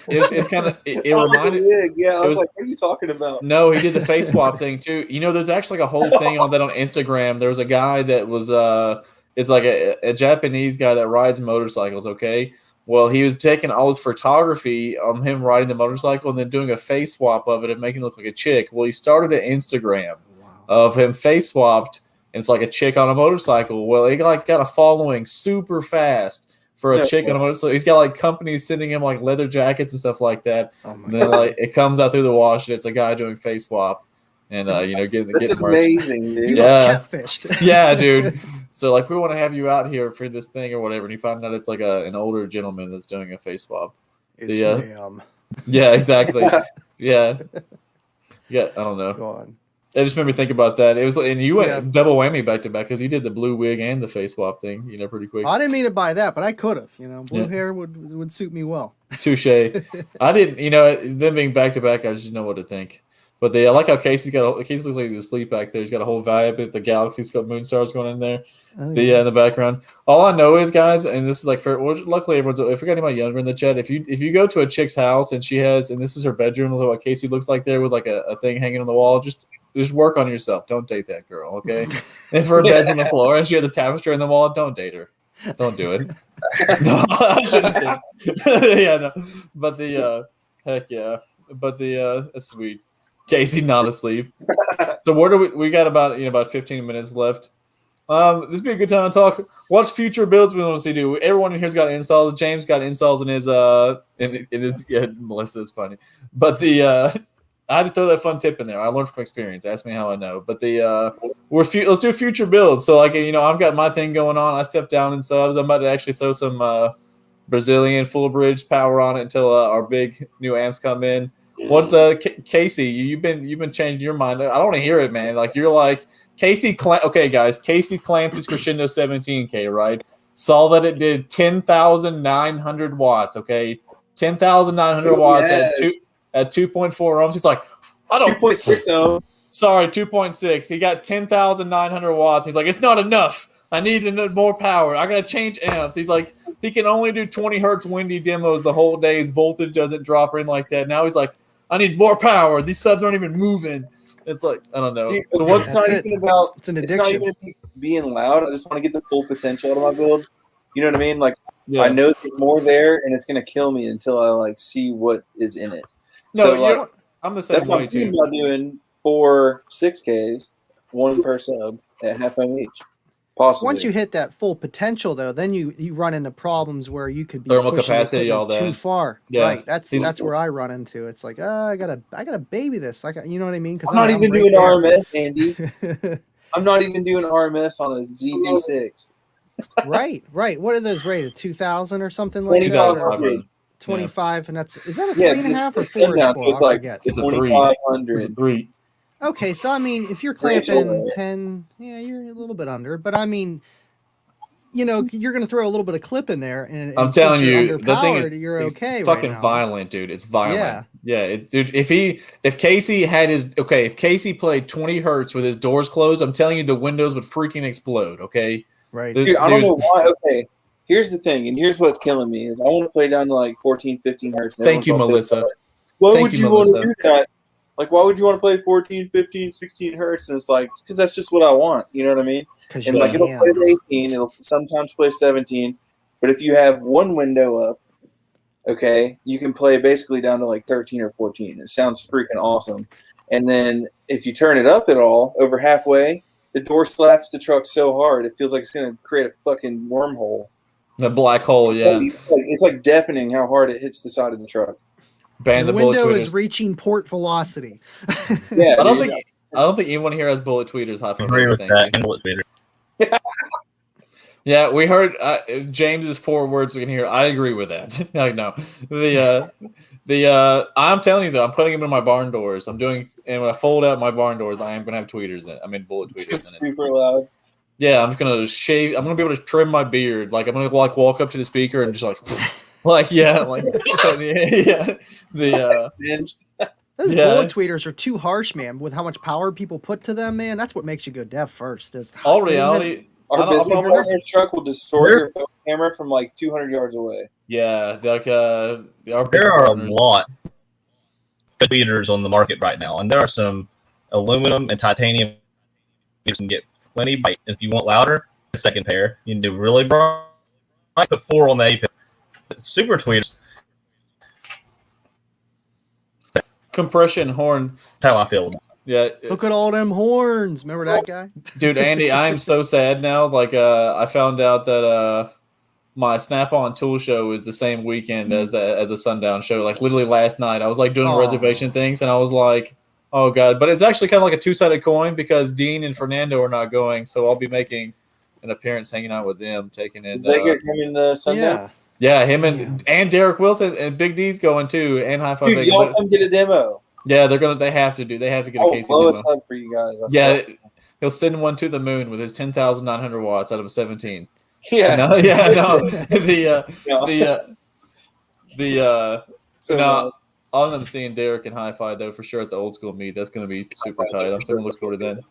It's kind of it reminded. Yeah, I was like, "What are you talking about?" No, he did the face swap thing too. There's actually a whole thing on that on Instagram. There was a guy that was it's like a Japanese guy that rides motorcycles. Okay, Well, he was taking all his photography on him riding the motorcycle and then doing a face swap of it and making it look like a chick. Well, he started an Instagram of him face swapped, and it's like a chick on a motorcycle. Well, he got a following super fast for a chick on a motorcycle. He's got like companies sending him like leather jackets and stuff like that. Oh my and then like it comes out through the wash and it's a guy doing face swap. And getting amazing, dude. You got catfished. Yeah, dude. So like we want to have you out here for this thing or whatever, and you find out it's like an older gentleman that's doing a face swap. It's ma'am. Yeah, exactly. yeah. I don't know. Go on. It just made me think about that. It was, and you went double whammy back to back because you did the blue wig and the face swap thing, pretty quick. I didn't mean to buy that, but I could have. Blue hair would suit me well. Touche. I didn't. Them being back to back, I just didn't know what to think. But I like how Casey looks like he's asleep back there. He's got a whole vibe. It's the galaxy's got moon stars going in there. In the background. All I know is, guys, and this is like luckily everyone's. If we got anybody younger in the chat, if you go to a chick's house and and this is her bedroom, look at what Casey looks like there with like a thing hanging on the wall. Just work on yourself. Don't date that girl, okay? If her bed's on the floor and she has a tapestry on the wall, don't date her. Don't do it. No, I shouldn't say. Yeah, no. But heck yeah. But that's sweet. Casey not asleep. So where do we got about 15 minutes left. This would be a good time to talk. What's future builds we want to see do? Everyone in here's got installs. James got installs in his Melissa is funny. But I had to throw that fun tip in there. I learned from experience. Ask me how I know. But let's do future builds. So like I've got my thing going on. I stepped down in subs. I'm about to actually throw some Brazilian full bridge power on it until our big new amps come in. What's Casey? You've been changing your mind. I don't want to hear it, man. Like you're like Casey. Okay, guys. Casey clamped his Crescendo 17K, right? Saw that it did 10,900 watts. Okay, 10,900 watts at 2.4 ohms. He's like, I don't 2.6 ohms. Sorry, 2.6. He got 10,900 watts. He's like, it's not enough. I need more power. I gotta change amps. He's like, he can only do 20 hertz windy demos the whole day. His voltage doesn't drop or anything like that. Now he's like, I need more power. These subs aren't even moving. It's like, I don't know. So what's not even about? It's an addiction. It's not even being loud. I just want to get the full potential out of my build. You know what I mean? Like I know there's more there, and it's gonna kill me until I like see what is in it. No, so, I'm the same that's way what I'm too. about doing 4 6Ks, one per sub at half ohm each. Possibly. Once you hit that full potential, though, then you run into problems where you could be thermal pushing capacity, all that too far. Yeah. Right. That's where I run into. It's like, I gotta baby this. You know what I mean? I'm not even doing RMS, Andy. I'm not even doing RMS on a ZB6. Right. What are those rated? 2,000 or something like that? 2,500. 25, and is that a 3.5 or 4 inch ball? I forget. It's a 3. It's a 3. Okay, so I mean, if you're clamping 10, you're a little bit under. But I mean, you're going to throw a little bit of clip in there, and I'm telling you, the thing is, you're okay. It's fucking right now. violent, dude. It's violent. Yeah. Dude, if Casey had if Casey played 20 hertz with his doors closed, I'm telling you, the windows would freaking explode. Okay. Right. Dude, I don't know why. Okay. Here's the thing, and here's what's killing me is I want to play down to like 14, 15 hertz. Thank you, Melissa. Why would you want to do that? Like, why would you want to play 14, 15, 16 hertz? And it's like, because that's just what I want. You know what I mean? And like, it'll play 18. It'll sometimes play 17. But if you have one window up, okay, you can play basically down to like 13 or 14. It sounds freaking awesome. And then if you turn it up at all, over halfway, the door slaps the truck so hard, it feels like it's going to create a fucking wormhole. The black hole, yeah. It's like deafening how hard it hits the side of the truck. Ban the window bullet tweeters. is reaching port velocity. Yeah, I don't think anyone here has bullet tweeters. High five. Agree with that. Bullet tweeter. Yeah, we heard James's 4 words we can hear. I agree with that. No. I'm telling you though, I'm putting them in my barn doors. And when I fold out my barn doors, I am gonna have tweeters in it. I mean bullet tweeters in it. Super loud. Yeah, I'm just gonna shave. I'm gonna be able to trim my beard. Like I'm gonna walk up to the speaker and just Those bullet tweeters are too harsh, man. With how much power people put to them, man, that's what makes you go deaf first. All reality. Our business partner's truck will distort your camera from like 200 yards away. Yeah, like there are a lot of tweeters on the market right now, and there are some aluminum and titanium. You can get plenty bright. If you want louder, a second pair. You can do really bright. Put 4 on the A pin. super tweeters. Compression horn. That's how I feel. Yeah. Look at all them horns. Remember that guy? Dude, Andy, I am so sad now. Like, I found out that my Snap-on Tool show is the same weekend as the Sundown show. Like, literally last night, I was like doing reservation things, and I was like, oh god. But it's actually kind of like a two-sided coin because Dean and Fernando are not going, so I'll be making an appearance, hanging out with them, taking it. Did they get him in the Sundown? Yeah. Yeah, him and Derek Wilson and Big D's going too, and High Five. Dude, y'all come get a demo. Yeah, they have to get a Casey blow demo. us up for you guys. He'll send one to the moon with his 10,900 watts out of a 17. Yeah. No. All of them seeing Derek and Hi-Fi though for sure at the old school meet. That's going to be super tight. I'm still looking forward to that.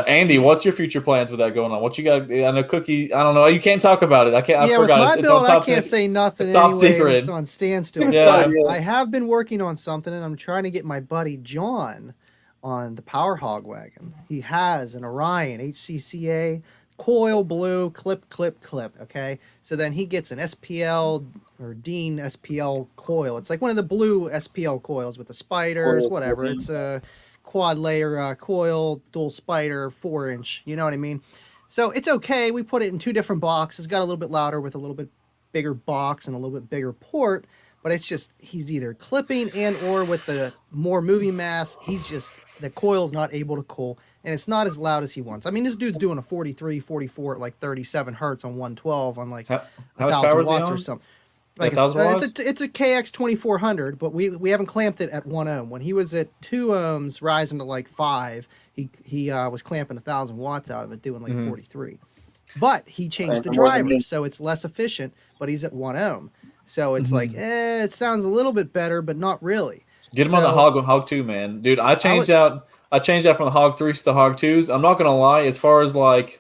Andy, what's your future plans with that going on? What you got? I know Cookie. I don't know. You can't talk about it. I can't. I forgot. With my it's build, on top I can't say nothing. It's top anyway, secret. It's on standstill. Yeah. I have been working on something, and I'm trying to get my buddy John on the Power Hog wagon. He has an Orion HCCA coil blue clip. Okay, so then he gets an SPL or Dean SPL coil. It's like one of the blue SPL coils with the spiders, whatever. It's a quad layer coil, dual spider, 4-inch. You know what I mean? So it's okay. We put it in two different boxes. Got a little bit louder with a little bit bigger box and a little bit bigger port. But it's just he's either clipping and or with the more moving mass, the coil's not able to cool, and it's not as loud as he wants. I mean, this dude's doing a 43, 44 at like 37 hertz on 112 on like 1,000 watts or something. Like it's a KX 2400, but we haven't clamped it at 1 ohm. When he was at 2 ohms, rising to like 5, he was clamping 1,000 watts out of it, doing like 43. But he changed the driver, so it's less efficient. But he's at 1 ohm, so it's like it sounds a little bit better, but not really. Get him on the Hog 2, man, dude. I changed out from the Hog 3s to the Hog 2s. I'm not gonna lie, as far as like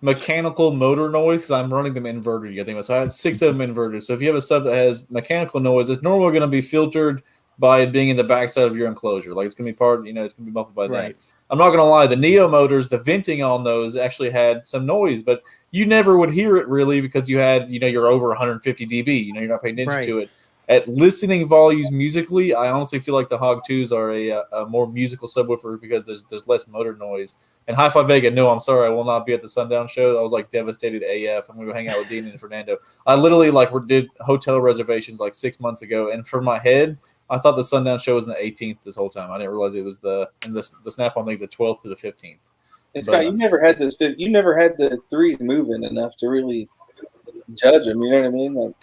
mechanical motor noise, because I'm running them inverted. I think so. I had 6 of them inverted. So if you have a sub that has mechanical noise, it's normally going to be filtered by it being in the backside of your enclosure. Like it's going to be part, it's going to be muffled by that. I'm not going to lie, the Neo motors, the venting on those actually had some noise, but you never would hear it really because you had, you're over 150 dB. You're not paying attention to it. At listening volumes musically, I honestly feel like the Hog 2s are a more musical subwoofer because there's less motor noise. And Hi-Fi Vega, no, I'm sorry, I will not be at the Sundown show. I was like devastated AF. I'm going to go hang out with Dean and Fernando. I literally did hotel reservations like 6 months ago, and for my head, I thought the Sundown show was on the 18th this whole time. I didn't realize it was the Snap-on thing's the 12th to the 15th. And Scott, you never had this. You never had the 3s moving enough to really judge them. You know what I mean? Like,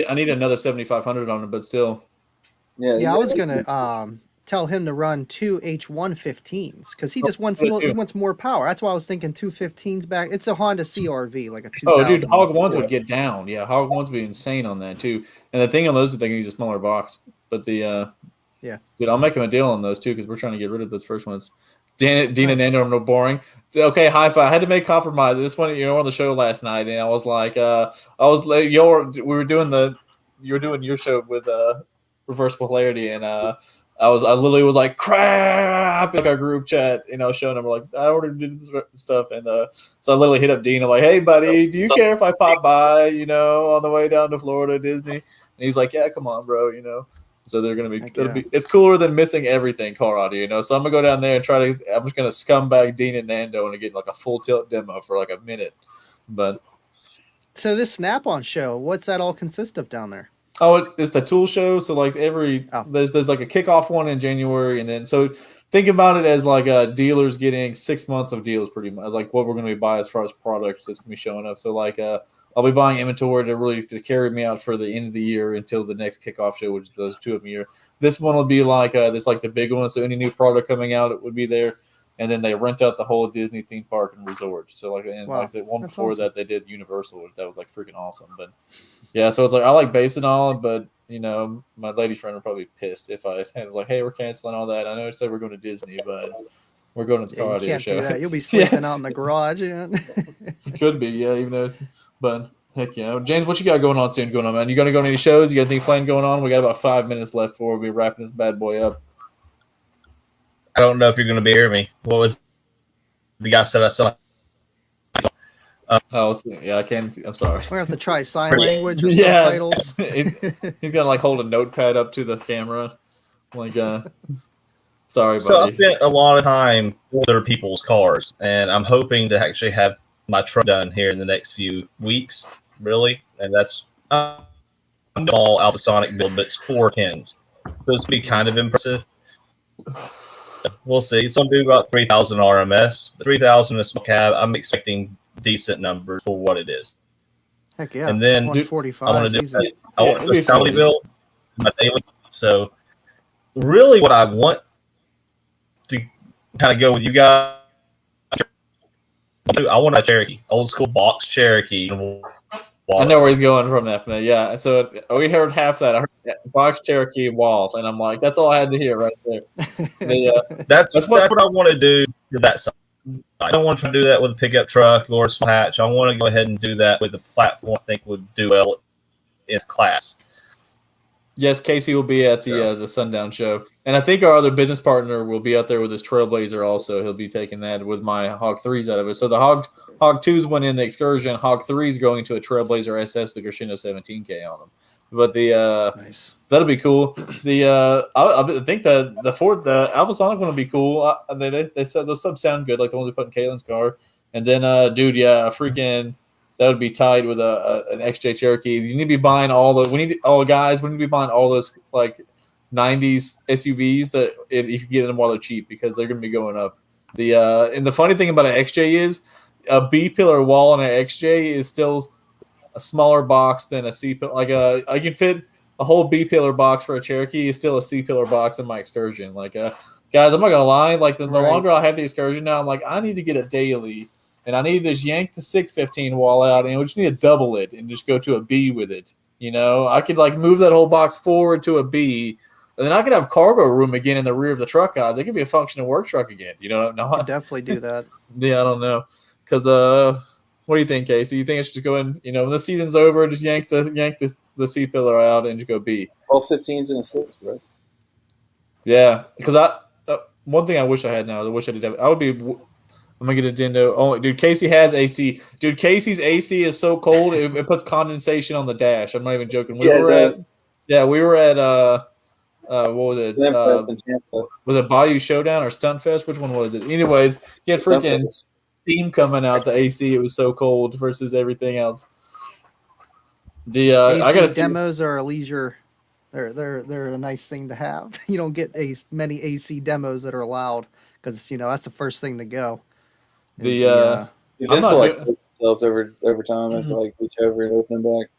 I need another 7,500 on it, but still. Yeah, I was gonna tell him to run 2 H115s because he just wants he wants more power. That's why I was thinking 215s back. It's a Honda CRV, like a 2000. Oh, dude, Hog 1s would get down. Yeah, Hog 1s would be insane on that too. And the thing on those, I think he's a smaller box. But dude, I'll make him a deal on those too because we're trying to get rid of those first ones. Dean and Nando are no boring. Okay, Hi-Fi. I had to make compromise. This one, on the show last night, and I was like, you were doing your show with reverse polarity, and I literally was like, crap, like our group chat, showing them like I ordered this stuff, and so I literally hit up Dean. I'm like, hey, buddy, do you care if I pop by, on the way down to Florida Disney? And he's like, yeah, come on, bro, So they're gonna be. It's cooler than missing everything car audio, So I'm gonna go down there and I'm just gonna scumbag Dean and Nando and get like a full tilt demo for like a minute. But so this Snap-on show, what's that all consist of down there? Oh, it's the tool show. So like there's like a kickoff one in January, and then so think about it as like dealers getting 6 months of deals pretty much, like what we're gonna be buying as far as products that's gonna be showing up. So like I'll be buying inventory to carry me out for the end of the year until the next kickoff show, which is those 2 of them a year. This one will be like the big one. So any new product coming out, it would be there. And then they rent out the whole Disney theme park and resort. So like the one before that they did Universal, which that was like freaking awesome. But yeah, so it's like I like basing on it, but my lady friend would probably be pissed if I was like, hey, we're canceling all that. I know I said we're going to Disney, but we're going to the car audio show. Do that. You'll be sleeping out in the garage. Could be, yeah, even though but heck yeah. James, what you got going on, man? You gonna go to any shows? You got anything planned going on? We got about 5 minutes left before we'll be wrapping this bad boy up. I don't know if you're going to be hearing me. What was the guy said I saw? Oh, yeah, I can't. I'm sorry. We're gonna have to try sign language or Yeah. subtitles. He's gonna like hold a notepad up to the camera, like sorry, So I've buddy. spent a lot of time with other people's cars, and I'm hoping to actually have my truck done here in the next few weeks, really. And that's I'm doing all Alphasonic build, but it's 410s. So it's be kind of impressive. We'll see. It's going to do about 3,000 RMS. 3,000 is small cab. I'm expecting decent numbers for what it is. Heck yeah. And then 145. I want to do easy. I want to do a family build, my daily. So really, what I want to kind of go with you guys, I want a Cherokee, old school box Cherokee. I know where he's going from that. Yeah, so we heard half that. I heard box Cherokee wall, and I'm like, that's all I had to hear right there. That's what I want to do to that side. I don't want to do that with a pickup truck or a small hatch. I want to go ahead and do that with a platform I think would do well in class. Yes, Casey will be at the Sundown show, and I think our other business partner will be out there with his Trailblazer. Also, he'll be taking that with my Hog 3s out of it. So the Hog 2s went in the excursion. Hog 3s going to a Trailblazer SS, the Crescendo 17K on them. But nice. That'll be cool. I think the Ford, the Alphasonic one will be cool. They said those subs sound good, like the ones we put in Caitlin's car. And then, dude, yeah, freaking. That would be tied with an XJ Cherokee. You need to be buying we need to be buying all those like 90s SUVs that if you get them while they're cheap, because they're going to be going up. And the funny thing about an XJ is a B pillar wall on an XJ is still a smaller box than a C pillar. Like I can fit a whole B pillar box for a Cherokee is still a C pillar box in my excursion. Like guys, I'm not gonna lie. Like the longer I have the excursion now, I'm like, I need to get a daily. And I need to just yank the 615 wall out, and we just need to double it and just go to a B with it. You know, I could like move that whole box forward to a B, and then I could have cargo room again in the rear of the truck, guys. It could be a functional work truck again. You know, no, definitely do that. Yeah, I don't know, because what do you think, Casey? You think I should just go in? You know, when the season's over, just yank the C pillar out and just go B. All 15s and a 6, bro. Yeah, because one thing I wish I had now. I wish I did have. I would be. I'm gonna get a Dindo. Oh, dude, Casey has AC. Dude, Casey's AC is so cold it puts condensation on the dash. I'm not even joking. We were at what was it? Was it Bayou Showdown or Stunt Fest? Which one was it? Anyways, he had freaking steam coming out the AC. It was so cold versus everything else. AC I gotta demos are a leisure. They're a nice thing to have. You don't get many AC demos that are allowed because that's the first thing to go. That's like themselves over time. It's like reach over and open them back.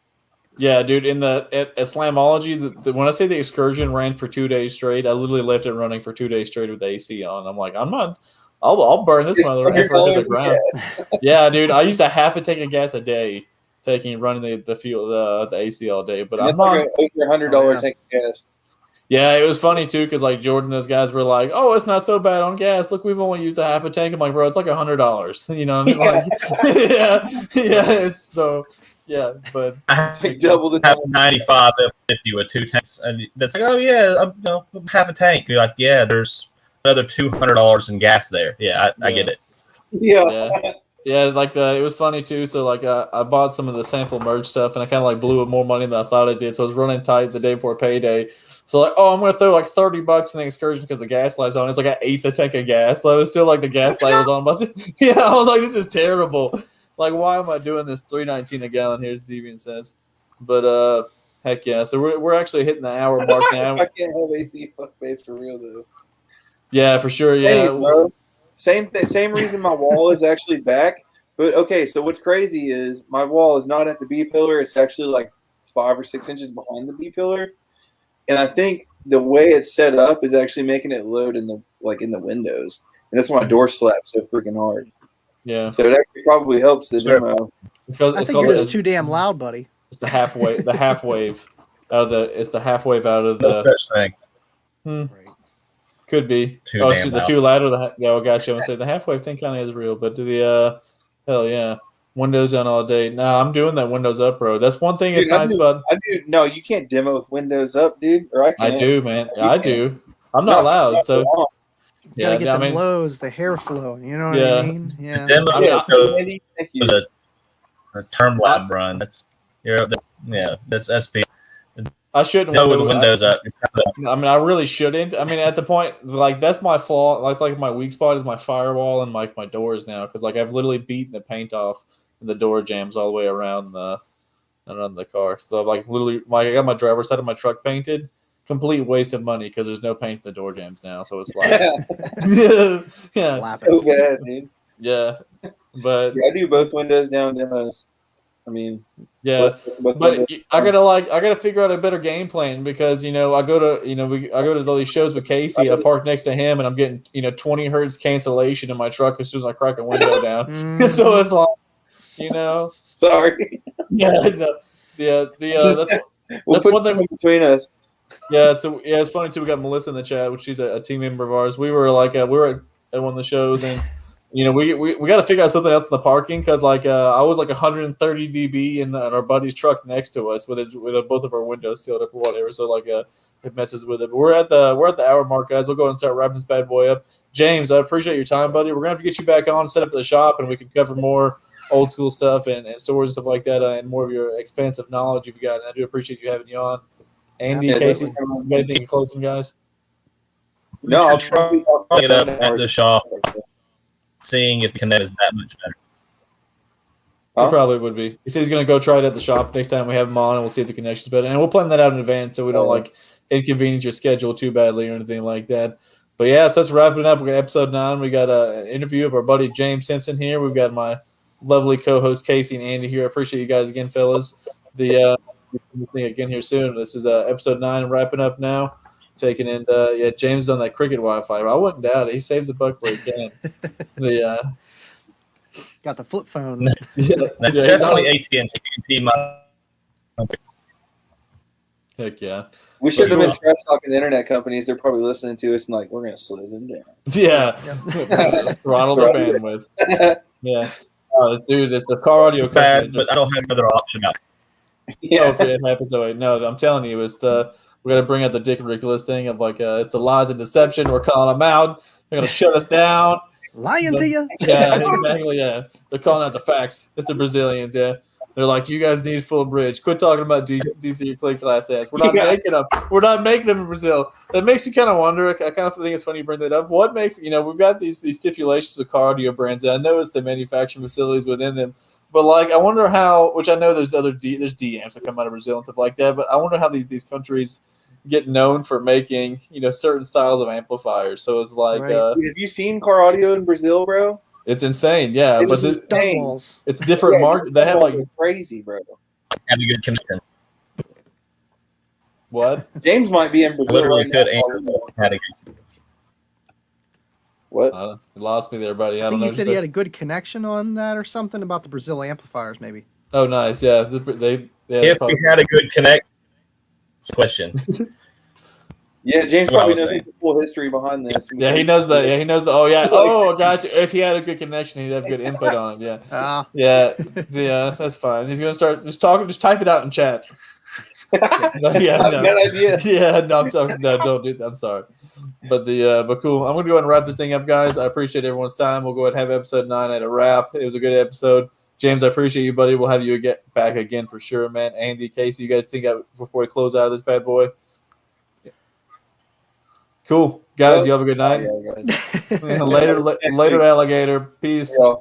Yeah, dude. At Slamology, when I say the excursion ran for 2 days straight, I literally left it running for 2 days straight with the AC on. I'm like, I'm not. I'll burn this mother after I hit the ground. Yeah, dude. I used to half a tank of gas a day, running the fuel the AC all day. But I'm like over $100 tank of gas. Yeah, it was funny too because like Jordan, those guys were like, "Oh, it's not so bad on gas. Look, we've only used a half a tank." I'm like, "Bro, it's like $100." You know, like, yeah. It's so but I double the 95 F50 with 2 tanks, and that's like, "Oh yeah, half a tank." You're like, "Yeah, there's another $200 in gas there." Yeah, I get it. Yeah, like it was funny too. So like I bought some of the sample merge stuff, and I kind of like blew up more money than I thought I did. So I was running tight the day before payday. So like, I'm gonna throw like $30 in the excursion because the gas light's on. It's like I ate the tank of gas. So it was still like the gas light was on. But yeah, I was like, this is terrible. Like, why am I doing this? $3.19 a gallon. Here's Deviant says, but heck yeah. So we're actually hitting the hour mark now. I can't have AC fuck face for real though. Yeah, for sure. Yeah. Hey, bro. Same reason my wall is actually back. But okay, so what's crazy is my wall is not at the B pillar. It's actually like 5 or 6 inches behind the B pillar. And I think the way it's set up is actually making it load in the windows. And that's why my door slaps so freaking hard. Yeah. So it actually probably helps the demo. I think you're just too damn loud, buddy. It's the half wave it's the half wave out of the no such thing. Right. Could be. The too loud or the gotcha. I'm gonna say the half wave thing kind of is real, but hell yeah. Windows done all day. Nah, I'm doing that Windows up, bro. That's one thing that's nice about. No, you can't demo with Windows up, dude. Or I do, man. I do. I'm not loud, so. You gotta get the lows, the hair flow. You know what I mean? Yeah. The demo a term lab run. That's SP. I shouldn't Go with the windows up. I mean, I really shouldn't. I mean, at the point, like, that's my fault. Like my weak spot is my firewall and like my doors now, because like I've literally beaten the paint off and the door jams all the way around the car. So like literally, like I got my driver's side of my truck painted. Complete waste of money because there's no paint in the door jams now. So it's like, yeah, Slap So it. bad, dude. yeah, but Yeah, I do both windows down demos. I mean, yeah. both But windows. I gotta figure out a better game plan, because I go to all these shows with Casey. I park next to him, and I'm getting 20 hertz cancellation in my truck as soon as I crack a window down. So it's like, Sorry. yeah, no, that's We'll that's put one thing. them between us. Yeah, it's funny too. We got Melissa in the chat, which she's a team member of ours. We were like, we were at one of the shows, and we got to figure out something else in the parking, because like I was like 130 dB in our buddy's truck next to us with both of our windows sealed up or whatever. So like it messes with it. But we're at the hour mark, guys. We'll go and start wrapping this bad boy up. James, I appreciate your time, buddy. We're gonna have to get you back on, set up the shop, and we can cover more old school stuff and stories and stuff like that, and more of your expansive knowledge you've got. And I do appreciate you having you on. Andy, Yeah, Casey, definitely. you got anything in closing, guys? No, I'll try probably it up at the shop, seeing if the connect is that much better. Huh? It probably would be. He said he's going to go try it at the shop next time we have him on, and we'll see if the connection's better. And we'll plan that out in advance so we don't like inconvenience your schedule too badly or anything like that. But yeah, so let's wrap it up. We got episode 9. We got an interview of our buddy James Simpson here. We've got my lovely co-host Casey and Andy here. I appreciate you guys again, fellas. The thing again here soon. This is episode 9 wrapping up now. Taking in James is on that cricket Wi-Fi. I wouldn't doubt it. He saves a buck where he can. Got the flip phone. That's Yeah, definitely AT&T. Heck yeah. We should have been trash talking to internet companies. They're probably listening to us and like, we're gonna slow them down. Yeah. Throttle the bandwidth. Yeah. Dude, it's the car audio Bad, company. but I don't have another option out. Yeah. Okay, it happens that way. No, I'm telling you, we got to bring out the Dick Ridiculous thing of like, it's the lies and deception. We're calling them out. They're going to shut us down. Lying to you. Yeah, exactly. Yeah. They're calling out the facts. It's the Brazilians. Yeah. They're like, you guys need full bridge. Quit talking about DC clay class ass. We're not making them. We're not making them in Brazil. That makes you kind of wonder. I kind of think it's funny you bring that up. What makes, we've got these stipulations with car audio brands. And I know it's the manufacturing facilities within them. But like, I wonder how, which I know there's there's D-amps that come out of Brazil and stuff like that. But I wonder how these countries get known for making, certain styles of amplifiers. So it's like, Right. Dude, have you seen car audio in Brazil, bro? it's insane. Yeah. It But was insane. Walls. it's different markets. They have like, crazy, bro. Have a good connection. what? James might be in Brazil. Literally right could now. answer. Had a good What? You lost me there, buddy. I I don't think know. he what said you he had a good connection on that or something about the Brazil amplifiers, maybe. Oh, nice. Yeah. They If probably- we had a good connect, question. Yeah, James What I probably was knows saying. the full history behind this. Yeah, he knows that. Yeah, he knows the. Oh, yeah. Oh, gotcha. If he had a good connection, he'd have good input on it. Yeah. Ah, Yeah. Yeah, that's fine. He's going to start just talking. Just type it out in chat. Yeah, Not a no. bad idea. Yeah, no, I'm talking. No, don't do that. I'm sorry. But but cool. I'm going to go ahead and wrap this thing up, guys. I appreciate everyone's time. We'll go ahead and have episode 9 at a wrap. It was a good episode. James, I appreciate you, buddy. We'll have you back again for sure, man. Andy, Casey, you guys think before we close out of this bad boy? Cool. Guys, you have a good night. Yeah, Later, alligator. Peace. yeah.